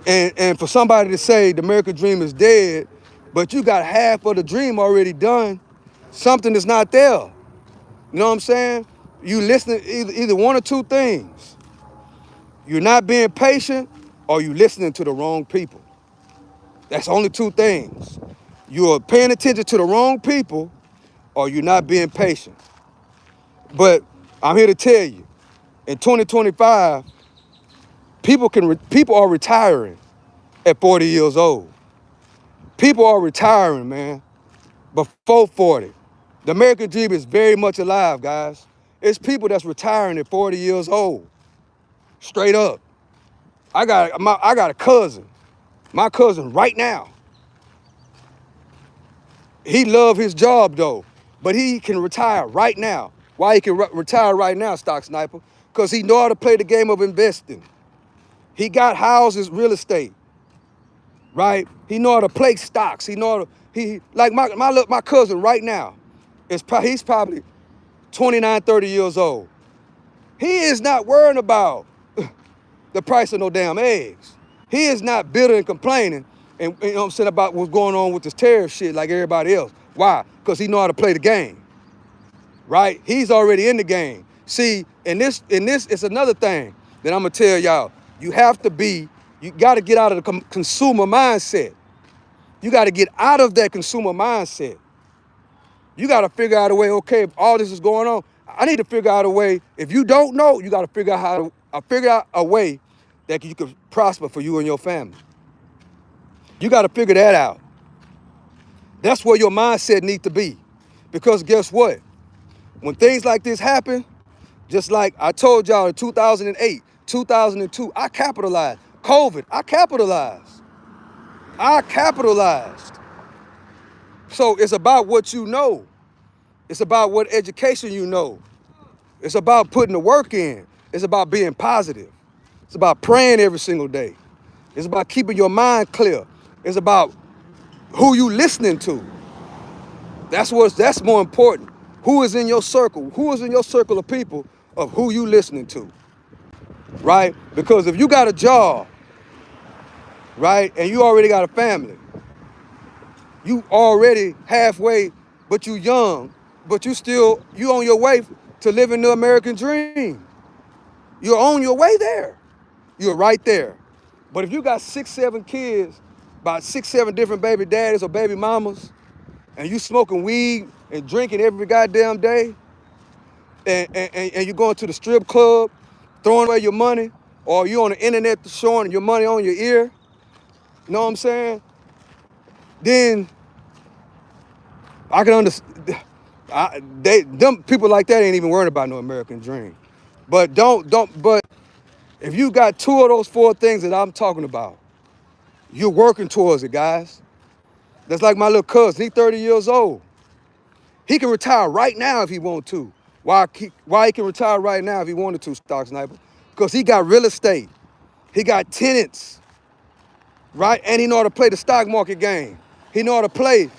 And for somebody to say the American dream is dead, but you got half of the dream already done, something is not there. You know what I'm saying? You listening either one or two things. You're not being patient or you listening to the wrong people. That's only two things. You're paying attention to the wrong people or you're not being patient. But I'm here to tell you, in 2025, people are retiring at 40 years old. People are retiring, man, before 40. The American dream is very much alive, guys. It's people that's retiring at 40 years old. Straight up. I got a cousin. My cousin right now. He love his job though, but he can retire right now. Why he can retire right now, Stock Sniper? Because he know how to play the game of investing. He got houses, real estate, right? He know how to play stocks. He know how to, like my cousin right now, he's probably 29, 30 years old. He is not worrying about the price of no damn eggs. He is not bitter and complaining and you know what I'm saying about what's going on with this tariff shit like everybody else. Why? Because he know how to play the game. Right? He's already in the game. See, in this, it's another thing that I'm gonna tell y'all. You got to get out of the consumer mindset. You got to get out of that consumer mindset. You got to figure out a way. Okay, if all this is going on, I need to figure out a way. If you don't know, you got to figure out a way that you can prosper for you and your family. You got to figure that out. That's where your mindset needs to be, because guess what? When things like this happen, just like I told y'all in 2008, 2002, I capitalized. COVID, I capitalized. So it's about what you know. It's about what education you know. It's about putting the work in. It's about being positive. It's about praying every single day. It's about keeping your mind clear. It's about who you listening to. That's more important. Who is in your circle? Who is in your circle of people of who you listening to? Right? Because if you got a job, right, and you already got a family, you already halfway, but you young, but you on your way to living the American dream. You're on your way there. You're right there. But if you got 6, 7 kids, about 6, 7 different baby daddies or baby mamas, and you smoking weed and drinking every goddamn day, and you're going to the strip club, throwing away your money, or you on the internet showing your money on your ear, you know what I'm saying? Then I can understand. Them people like that ain't even worried about no American dream. But but if you got 2 of those 4 things that I'm talking about, you're working towards it, guys. That's like my little cousin. He's 30 years old. He can retire right now if he want to. Why he can retire right now if he wanted to, Stock Sniper? Because he got real estate. He got tenants, right? And he know how to play the stock market game. He know how to play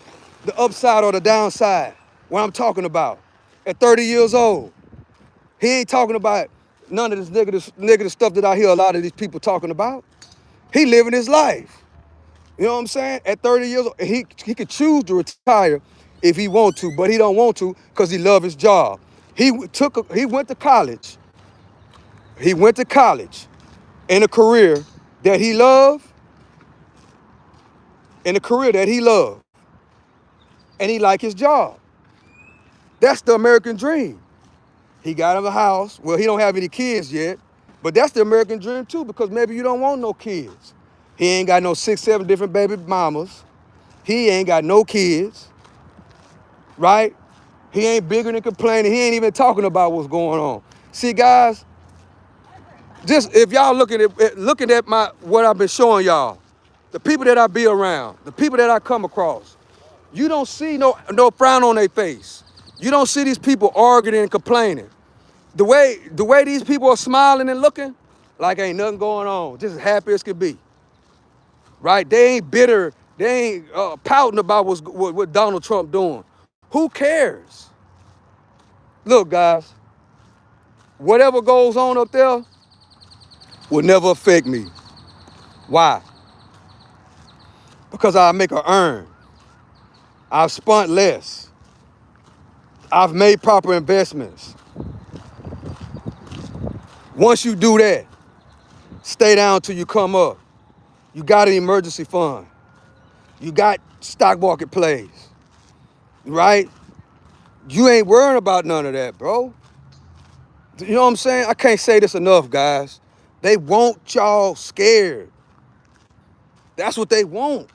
the upside or the downside. What I'm talking about. At 30 years old. He ain't talking about none of this negative stuff that I hear a lot of these people talking about. He living his life. You know what I'm saying? At 30 years old, he could choose to retire if he want to, but he don't want to because he love his job. He went to college. He went to college in a career that he loved, and he like his job. That's the American dream. He got him a house. Well, he don't have any kids yet, but that's the American dream too, because maybe you don't want no kids. He ain't got no 6, 7 different baby mamas. He ain't got no kids, right? He ain't bigger than complaining. He ain't even talking about what's going on. See, guys, just if y'all looking at what I've been showing y'all, the people that I be around, the people that I come across, you don't see no frown on their face. You don't see these people arguing and complaining. The way these people are smiling and looking, like ain't nothing going on, just as happy as could be. Right? They ain't bitter. They ain't pouting about what Donald Trump doing. Who cares? Look, guys, whatever goes on up there will never affect me. Why? Because I make a earn. I've spent less. I've made proper investments. Once you do that, stay down till you come up. You got an emergency fund. You got stock market plays, right? You ain't worrying about none of that, bro. You know what I'm saying? I can't say this enough, guys. They want y'all scared. That's what they want.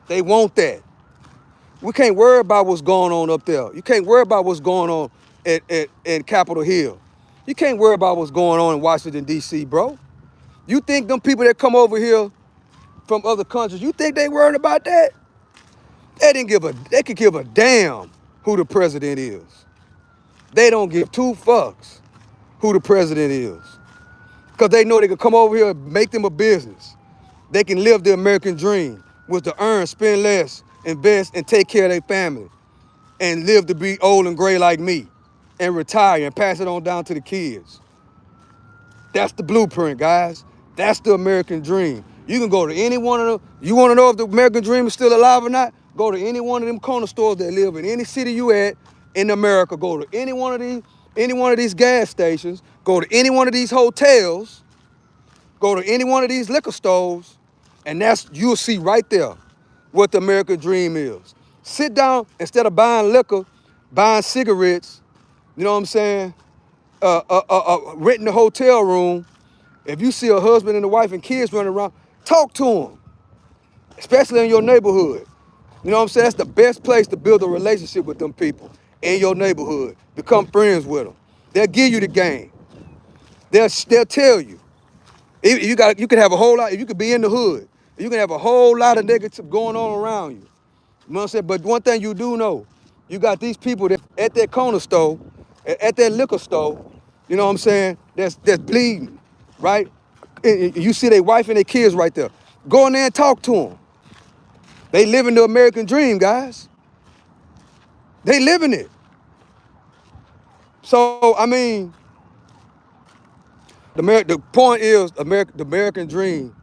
They want that. We can't worry about what's going on up there. You can't worry about what's going on in Capitol Hill. You can't worry about what's going on in Washington, D.C., bro. You think them people that come over here from other countries, you think they worried about that? They could give a damn who the president is. They don't give 2 fucks who the president is. Because they know they can come over here and make them a business. They can live the American dream, was to earn, spend less, invest, and take care of their family. And live to be old and gray like me. And retire and pass it on down to the kids. That's the blueprint, guys. That's the American dream. You can go to any one of them. You want to know if the American dream is still alive or not? Go to any one of them corner stores that live in any city you at in America. Go to any one of these gas stations. Go to any one of these hotels. Go to any one of these liquor stores, and you'll see right there what the American dream is. Sit down, instead of buying liquor, buying cigarettes, you know what I'm saying? Renting a hotel room. If you see a husband and a wife and kids running around, talk to them, especially in your neighborhood. You know what I'm saying? That's the best place to build a relationship with them people in your neighborhood. Become friends with them. They'll give you the game. They'll tell you. You can have a whole lot. You could be in the hood. You can have a whole lot of negative going on around you. You know what I'm saying? But one thing you do know, you got these people that at that corner store, at that liquor store, you know what I'm saying, that's bleeding, right? And you see their wife and their kids right there. Go in there and talk to them. They living the American dream, guys. They living it. So, I mean, the point is, the American dream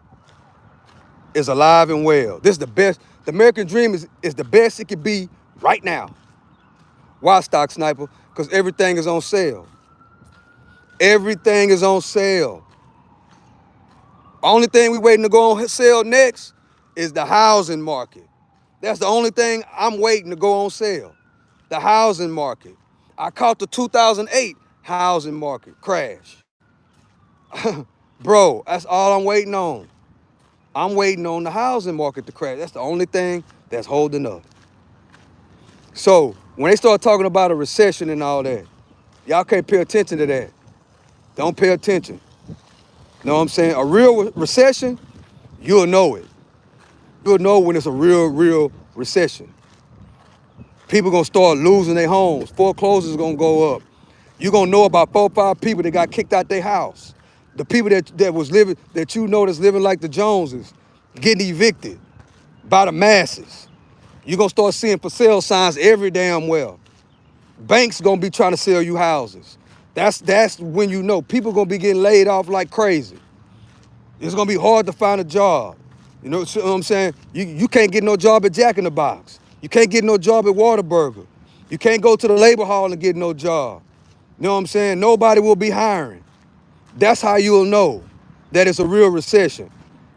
is alive and well. This is the best. The American dream is the best it could be right now. Why, Stock Sniper? Because everything is on sale. Everything is on sale. Only thing we waiting to go on sale next is the housing market. That's the only thing I'm waiting to go on sale. The housing market. I caught the 2008 housing market crash. Bro, that's all I'm waiting on. I'm waiting on the housing market to crash. That's the only thing that's holding up. So when they start talking about a recession and all that, y'all can't pay attention to that. Don't pay attention. You know what I'm saying? A real recession, you'll know it. You'll know when it's a real recession. People gonna start losing their homes. Foreclosures gonna go up. You're gonna know about 4 or 5 people that got kicked out their house. The people that was living, that you know that's living like the Joneses, getting evicted by the masses. You're gonna start seeing for sale signs every damn well. Banks gonna be trying to sell you houses. That's when you know people gonna be getting laid off like crazy. It's gonna be hard to find a job. You know what I'm saying? You can't get no job at Jack in the Box. You can't get no job at Whataburger. You can't go to the labor hall and get no job. You know what I'm saying? Nobody will be hiring. That's how you'll know that it's a real recession.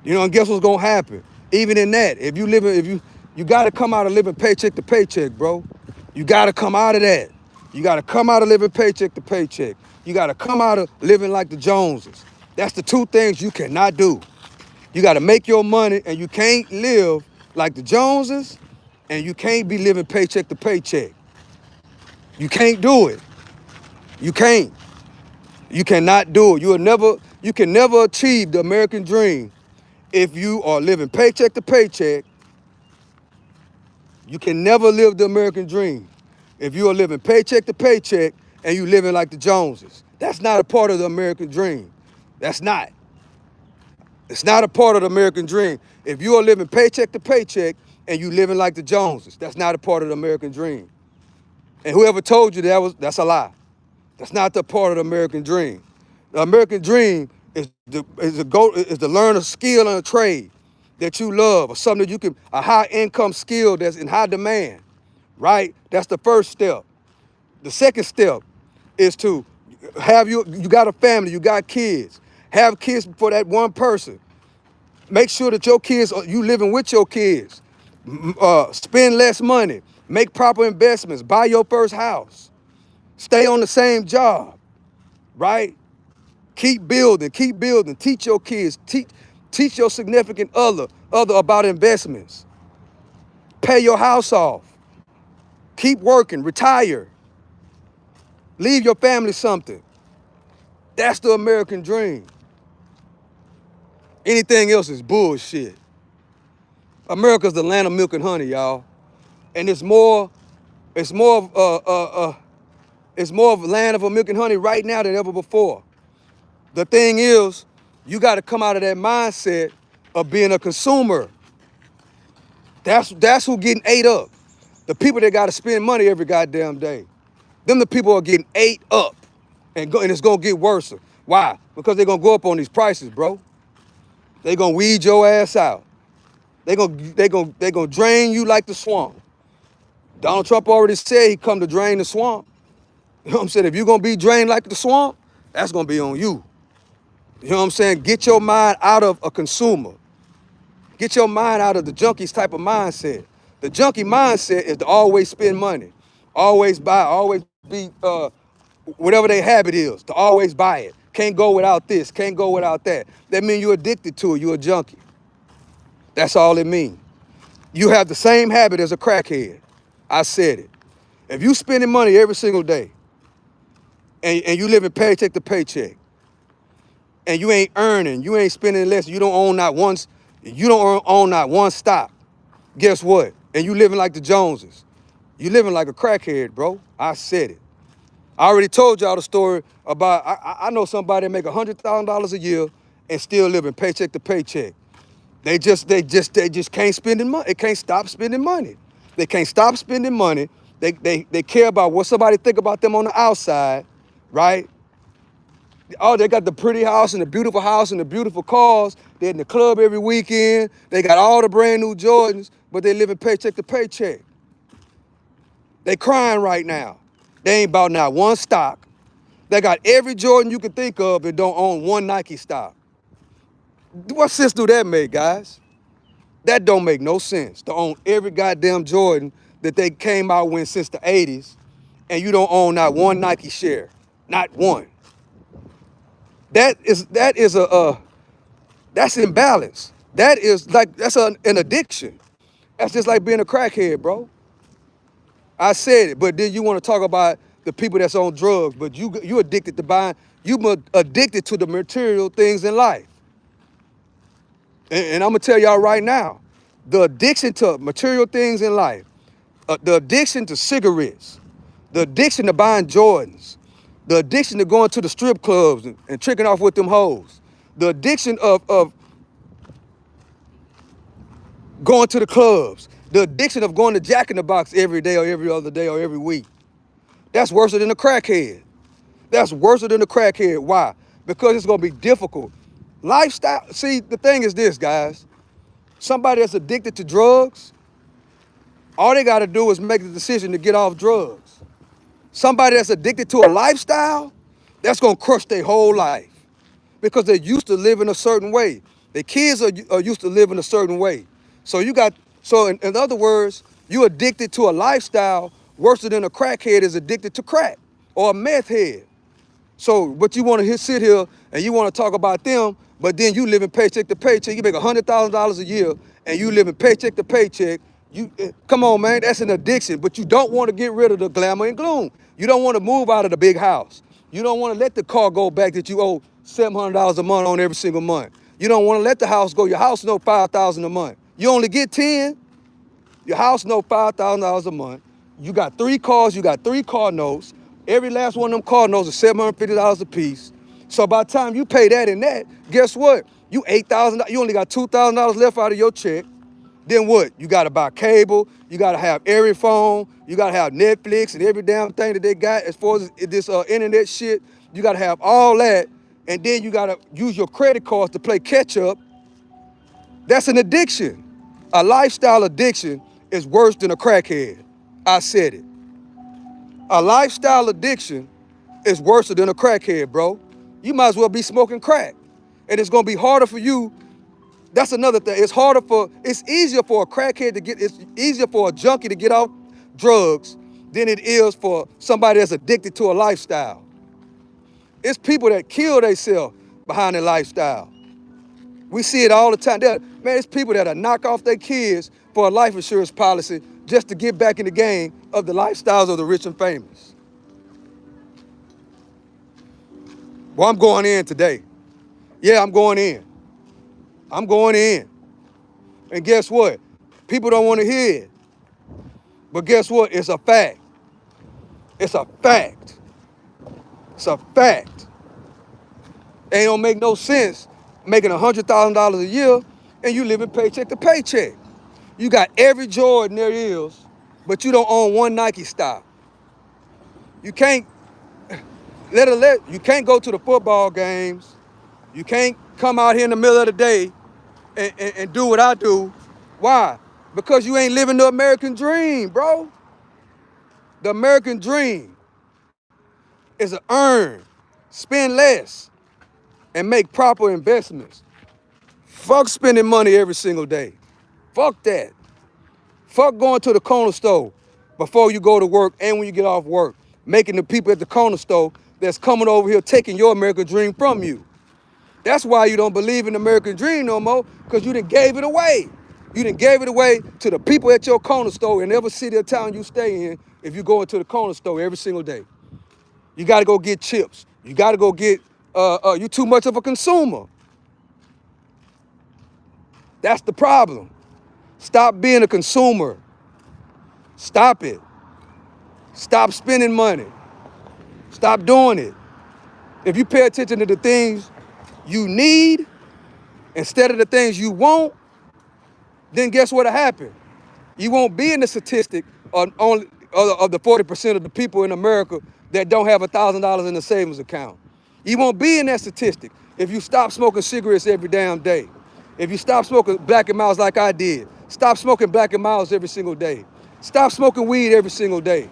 You know, and guess what's gonna happen? Even in that, if you gotta come out of living paycheck to paycheck, bro. You gotta come out of that. You gotta come out of living paycheck to paycheck. You gotta come out of living like the Joneses. That's the 2 things you cannot do. You gotta make your money, and you can't live like the Joneses, and you can't be living paycheck to paycheck. You can't do it. You can't. You cannot do it. You can never achieve the American dream if you are living paycheck to paycheck. You can never live the American dream if you are living paycheck to paycheck and you living like the Joneses. That's not a part of the American dream. That's not. It's not a part of the American dream. If you are living paycheck to paycheck and you living like the Joneses, that's not a part of the American dream. And whoever told you that's a lie. That's not the part of the American dream. The American dream is to learn a skill and a trade that you love, or something that you can, a high income skill that's in high demand, right? That's the first step. The second step is to you got a family, you got kids. Have kids for that one person. Make sure that your kids, you living with your kids. Spend less money. Make proper investments. Buy your first house. Stay on the same job, right? Keep building. Teach your kids. Teach your significant other about investments. Pay your house off. Keep working. Retire. Leave your family something. That's the American dream. Anything else is bullshit. America's the land of milk and honey, y'all, and it's more of a land of milk and honey right now than ever before. The thing is, you got to come out of that mindset of being a consumer. That's who getting ate up. The people that got to spend money every goddamn day. Them the people are getting ate up, and it's gonna get worse. Why? Because they're gonna go up on these prices, bro. They gonna weed your ass out. They gonna drain you like the swamp. Donald Trump already said he come to drain the swamp. You know what I'm saying? If you're gonna be drained like the swamp, that's gonna be on you. You know what I'm saying? Get your mind out of a consumer. Get your mind out of the junkies type of mindset. The junkie mindset is to always spend money, always buy, always be whatever their habit is, to always buy it. Can't go without this, can't go without that. That means you're addicted to it, you're a junkie. That's all it means. You have the same habit as a crackhead. I said it. If you spending money every single day and you living paycheck to paycheck and you ain't earning, you ain't spending less, you don't own not one stock, guess what? And you living like the Joneses. You living like a crackhead, bro. I said it. I already told y'all the story about, I know somebody that make $100,000 a year and still living paycheck to paycheck. They just can't spend money. They can't stop spending money. They can't stop spending money. They care about what somebody think about them on the outside, right? Oh, they got the pretty house and the beautiful cars. They're in the club every weekend. They got all the brand new Jordans, but they living paycheck to paycheck. They crying right now. They ain't bought not one stock. They got every Jordan you can think of and don't own one Nike stock. What sense do that make, guys? That don't make no sense to own every goddamn Jordan that they came out with since the 80s and you don't own not one Nike share. Not one. That's imbalance. That's an addiction. That's just like being a crackhead, bro. I said it, but then you want to talk about the people that's on drugs, but you addicted to buying, addicted to the material things in life. And I'm gonna tell y'all right now, the addiction to material things in life, the addiction to cigarettes, the addiction to buying Jordans, the addiction to going to the strip clubs and tricking off with them hoes, the addiction of going to the clubs, the addiction of going to Jack in the Box every day or every other day or every week. That's worse than a crackhead. That's worse than a crackhead. Why? Because it's gonna be difficult. Lifestyle, see, the thing is this, guys. Somebody that's addicted to drugs, all they gotta do is make the decision to get off drugs. Somebody that's addicted to a lifestyle, that's gonna crush their whole life because they're used to living a certain way. Their kids are used to living a certain way. So in other words, you addicted to a lifestyle worse than a crackhead is addicted to crack or a meth head. So, but you want to sit here and you want to talk about them, but then you living paycheck to paycheck. You make $100,000 a year and you living paycheck to paycheck. Come on, man, that's an addiction. But you don't want to get rid of the glamour and gloom. You don't want to move out of the big house. You don't want to let the car go back that you owe $700 a month on every single month. You don't want to let the house go. Your house no $5,000 a month. You only get 10. Your house no $5,000 a month. You got 3 cars. You got 3 car notes. Every last one of them car notes is $750 a piece. So by the time you pay that and that, guess what? You $8,000. You only got $2,000 left out of your check. Then what? You got to buy cable. You got to have every phone. You got to have Netflix and every damn thing that they got as far as this internet shit. You got to have all that. And then you got to use your credit cards to play catch up. That's an addiction. A lifestyle addiction is worse than a crackhead. I said it. A lifestyle addiction is worse than a crackhead, bro. You might as well be smoking crack. And it's gonna be harder for you. That's another thing. It's easier for a crackhead it's easier for a junkie to get off drugs than it is for somebody that's addicted to a lifestyle. It's people that kill themselves behind their lifestyle. We see it all the time. Man, it's people that knock off their kids for a life insurance policy just to get back in the game of the lifestyles of the rich and famous. Well, I'm going in today. Yeah, I'm going in. I'm going in. And guess what? People don't want to hear it. But guess what? It's a fact. It's a fact. It's a fact. It don't make no sense making $100,000 a year and you living paycheck to paycheck. You got every Jordan there is, but you don't own one Nike stock. You can't you can't go to the football games. You can't come out here in the middle of the day and do what I do. Why? Because you ain't living the American dream, bro. The American dream is to earn, spend less, and make proper investments. Fuck spending money every single day. Fuck that. Fuck going to the corner store before you go to work and when you get off work, making the people at the corner store that's coming over here taking your American dream from you. That's why you don't believe in the American dream no more, because you done gave it away. You done gave it away to the people at your corner store in every city or town you stay in if you go into the corner store every single day. You got to go get chips. You got to go get, you too much of a consumer. That's the problem. Stop being a consumer. Stop it. Stop spending money. Stop doing it. If you pay attention to the things you need instead of the things you want, then guess what'll happen? You won't be in the statistic of the 40% of the people in America that don't have $1,000 in the savings account. You won't be in that statistic if you stop smoking cigarettes every damn day. If you stop smoking Black and Milds like I did. Stop smoking Black and Milds every single day. Stop smoking weed every single day.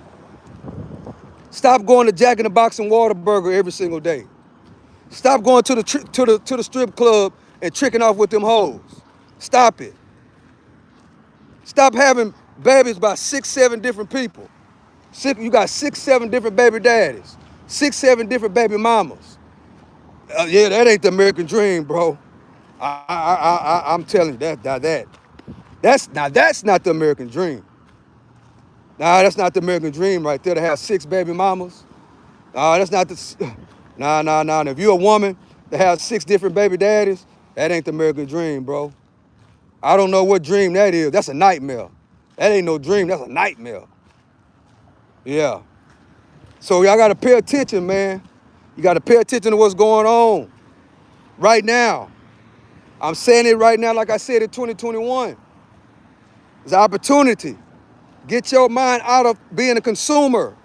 Stop going to Jack in the Box and Whataburger every single day. Stop going to the strip club and tricking off with them hoes. Stop it. Stop having babies by 6, 7 different people. You got 6, 7 different baby daddies. 6, 7 different baby mamas. Yeah, that ain't the American dream, bro. I'm telling you that's not the American dream. Nah, that's not the American dream right there to have 6 baby mamas. Nah, that's not the. Nah. If you're a woman that has 6 different baby daddies, that ain't the American dream, bro. I don't know what dream that is. That's a nightmare. That ain't no dream. That's a nightmare. Yeah. So y'all got to pay attention, man. You got to pay attention to what's going on right now. I'm saying it right now like I said in 2021. It's an opportunity. Get your mind out of being a consumer.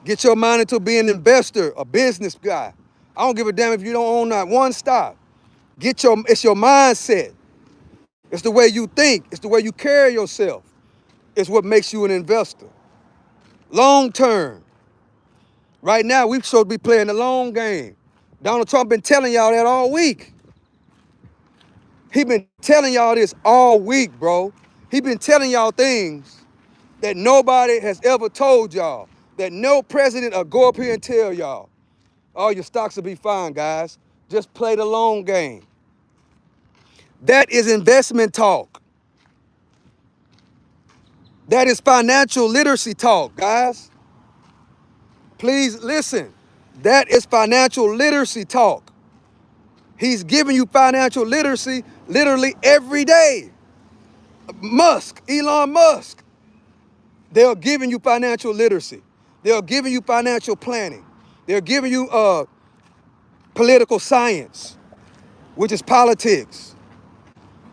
Get your mind into being an investor, a business guy. I don't give a damn if you don't own not one stock. It's your mindset. It's the way you think. It's the way you carry yourself. It's what makes you an investor. Long term. Right now, we supposed to be playing the long game. Donald Trump been telling y'all that all week. He been telling y'all this all week, bro. He been telling y'all things that nobody has ever told y'all, that no president will go up here and tell y'all. Oh, your stocks will be fine, guys. Just play the long game. That is investment talk. That is financial literacy talk, guys. Please listen. That is financial literacy talk. He's giving you financial literacy literally every day. Elon Musk, they're giving you financial literacy. They're giving you financial planning. They're giving you political science, which is politics.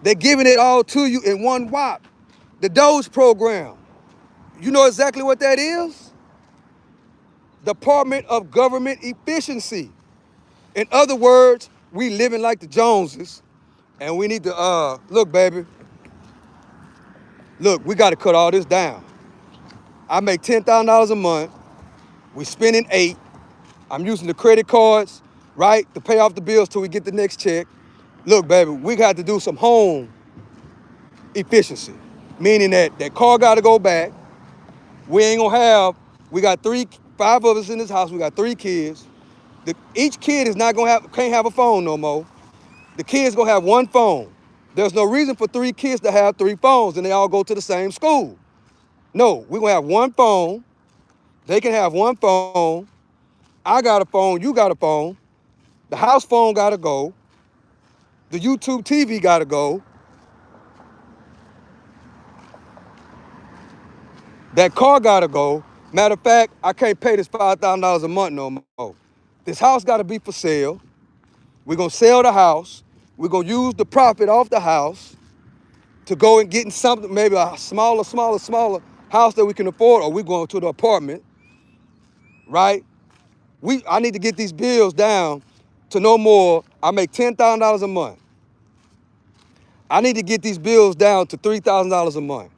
They're giving it all to you in one whop. The Doge program. You know exactly what that is? Department of Government Efficiency. In other words, we living like the Joneses, and we need to, look, baby, look, we got to cut all this down. I make $10,000 a month. We spending 8. I'm using the credit cards, right, to pay off the bills till we get the next check. Look, baby, we got to do some home efficiency, meaning that that car got to go back. We ain't gonna have. We got 5 of us in this house. We got 3 kids. Each kid is not gonna can't have a phone no more. The kids gonna have 1 phone. There's no reason for 3 kids to have 3 phones and they all go to the same school. No, we're gonna have 1 phone. They can have 1 phone. I got a phone, you got a phone. The house phone gotta go. The YouTube TV gotta go. That car gotta go. Matter of fact, I can't pay this $5,000 a month no more. This house gotta be for sale. We're gonna sell the house. We're gonna use the profit off the house to go and get in something, maybe a smaller house that we can afford, or we're going to the apartment, right? I need to get these bills down to no more. I make $10,000 a month. I need to get these bills down to $3,000 a month.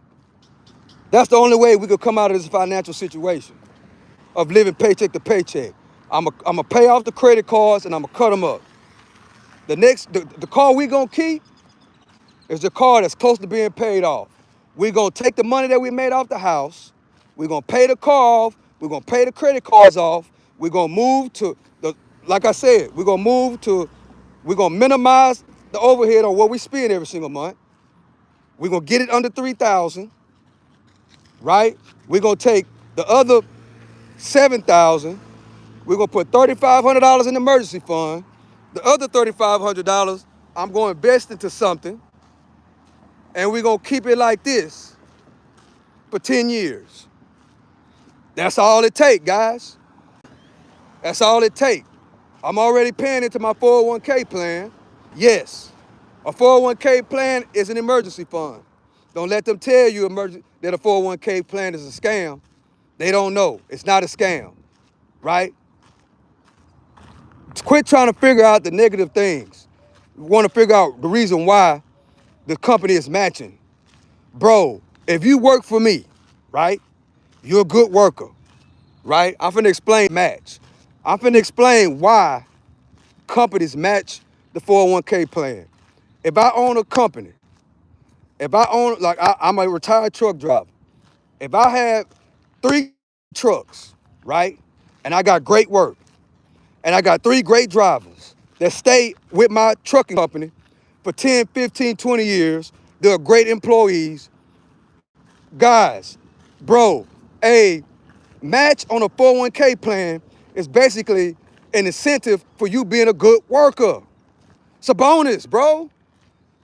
That's the only way we could come out of this financial situation of living paycheck to paycheck. I'm gonna pay off the credit cards and I'm gonna cut them up. The car we gonna keep is the car that's close to being paid off. We gonna take the money that we made off the house. We're gonna pay the car off. We're gonna pay the credit cards off. We're gonna move to like I said, we're gonna minimize the overhead on what we spend every single month. We're gonna get it under 3,000, right? We're gonna take the other 7,000. We're gonna put $3,500 in the emergency fund. The other $3,500, I'm gonna invest into something, and we're gonna keep it like this for 10 years. That's all it takes, guys. That's all it takes. I'm already paying into my 401k plan. Yes, a 401k plan is an emergency fund. Don't let them tell you that a 401k plan is a scam. They don't know. It's not a scam, right? Quit trying to figure out the negative things. We want to figure out the reason why the company is matching. Bro, if you work for me, right, you're a good worker, right? I'm finna explain match. I'm finna explain why companies match the 401k plan. If I own a company, I'm a retired truck driver. If I have 3 trucks, right, and I got great work, and I got 3 great drivers that stay with my trucking company for 10, 15, 20 years, they're great employees. Guys, bro, a match on a 401k plan is basically an incentive for you being a good worker. It's a bonus, bro.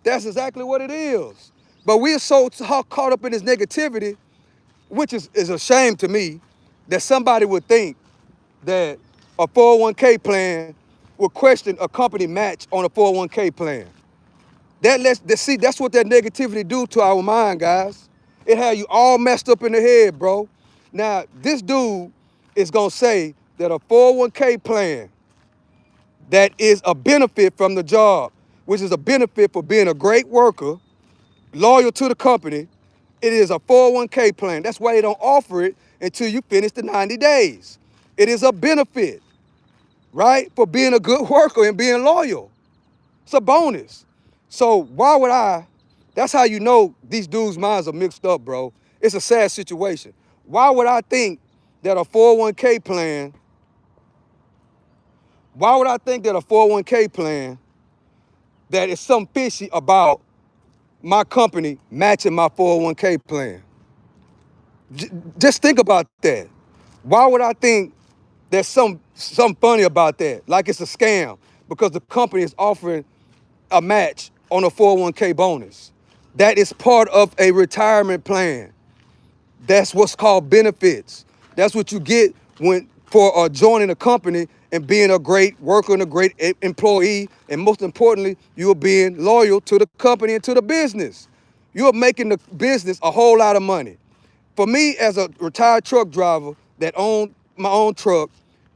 That's exactly what it is. But we're so caught up in this negativity, which is a shame to me, that somebody would think that a 401k plan would question a company match on a 401k plan. That's what that negativity do to our mind, guys. It had you all messed up in the head, bro. Now, this dude is gonna say that a 401k plan that is a benefit from the job, which is a benefit for being a great worker, loyal to the company, it is a 401k plan. That's why they don't offer it until you finish the 90 days. It is a benefit, right, for being a good worker and being loyal. It's a bonus. So that's how you know these dudes' minds are mixed up, bro. It's a sad situation. Why would I think that a 401k plan, why would I think that a 401k plan that is something fishy about my company matching my 401k plan? Just think about that. Why would I think there's something funny about that? Like it's a scam because the company is offering a match on a 401k bonus. That is part of a retirement plan. That's what's called benefits. That's what you get for joining a company and being a great worker and a great employee. And most importantly, you're being loyal to the company and to the business. You're making the business a whole lot of money. For me, as a retired truck driver that owned my own truck,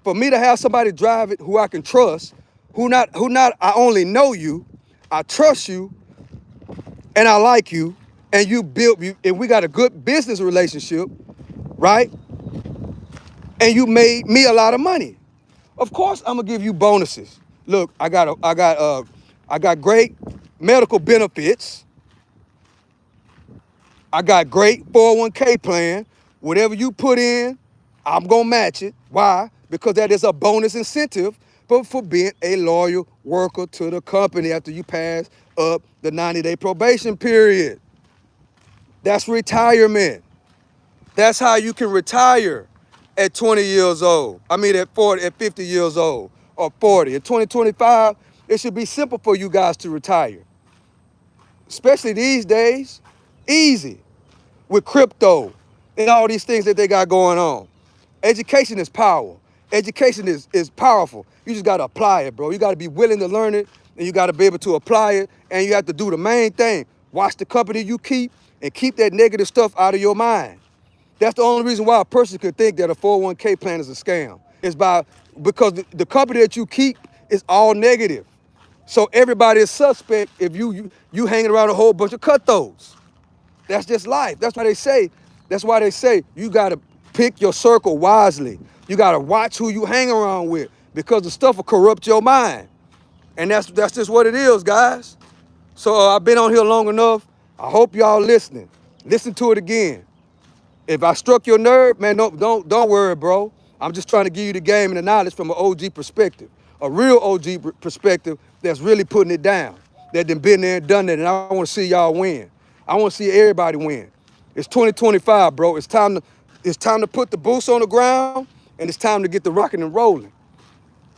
for me to have somebody drive it who I can trust, I only know you, I trust you, and I like you, and and we got a good business relationship, right? And you made me a lot of money. Of course, I'm gonna give you bonuses. Look, I got great medical benefits. I got great 401k plan. Whatever you put in, I'm gonna match it. Why? Because that is a bonus incentive for being a loyal worker to the company after you pass up the 90-day probation period. That's retirement. That's how you can retire at 20 years old. I mean at 40, at 50 years old, or 40. At 2025, it should be simple for you guys to retire. Especially these days, easy. With crypto and all these things that they got going on. Education is power. Education is powerful. You just got to apply it, bro. You got to be willing to learn it, and you got to be able to apply it, and you have to do the main thing. Watch the company you keep and keep that negative stuff out of your mind. That's the only reason why a person could think that a 401k plan is a scam. Because the company that you keep is all negative. So everybody is suspect if you hanging around a whole bunch of cutthroats. That's just life. That's why they say you gotta pick your circle wisely. You gotta watch who you hang around with because the stuff will corrupt your mind. And that's just what it is, guys. So I've been on here long enough. I hope y'all listening. Listen to it again. If I struck your nerve, man, don't worry, bro. I'm just trying to give you the game and the knowledge from an OG perspective, a real OG perspective that's really putting it down. That done been there and done that, and I want to see y'all win. I want to see everybody win. It's 2025, bro. It's time to put the boots on the ground, and it's time to get the rocking and rolling.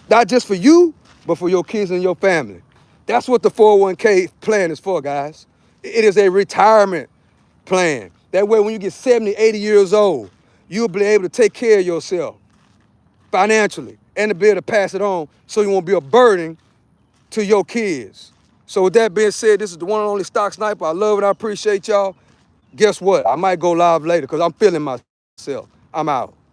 Not just for you, but for your kids and your family. That's what the 401k plan is for, guys. It is a retirement plan. That way, when you get 70, 80 years old, you'll be able to take care of yourself financially and to be able to pass it on so you won't be a burden to your kids. So with that being said, this is the one and only Stock Sniper. I love it. I appreciate y'all. Guess what? I might go live later because I'm feeling myself. I'm out.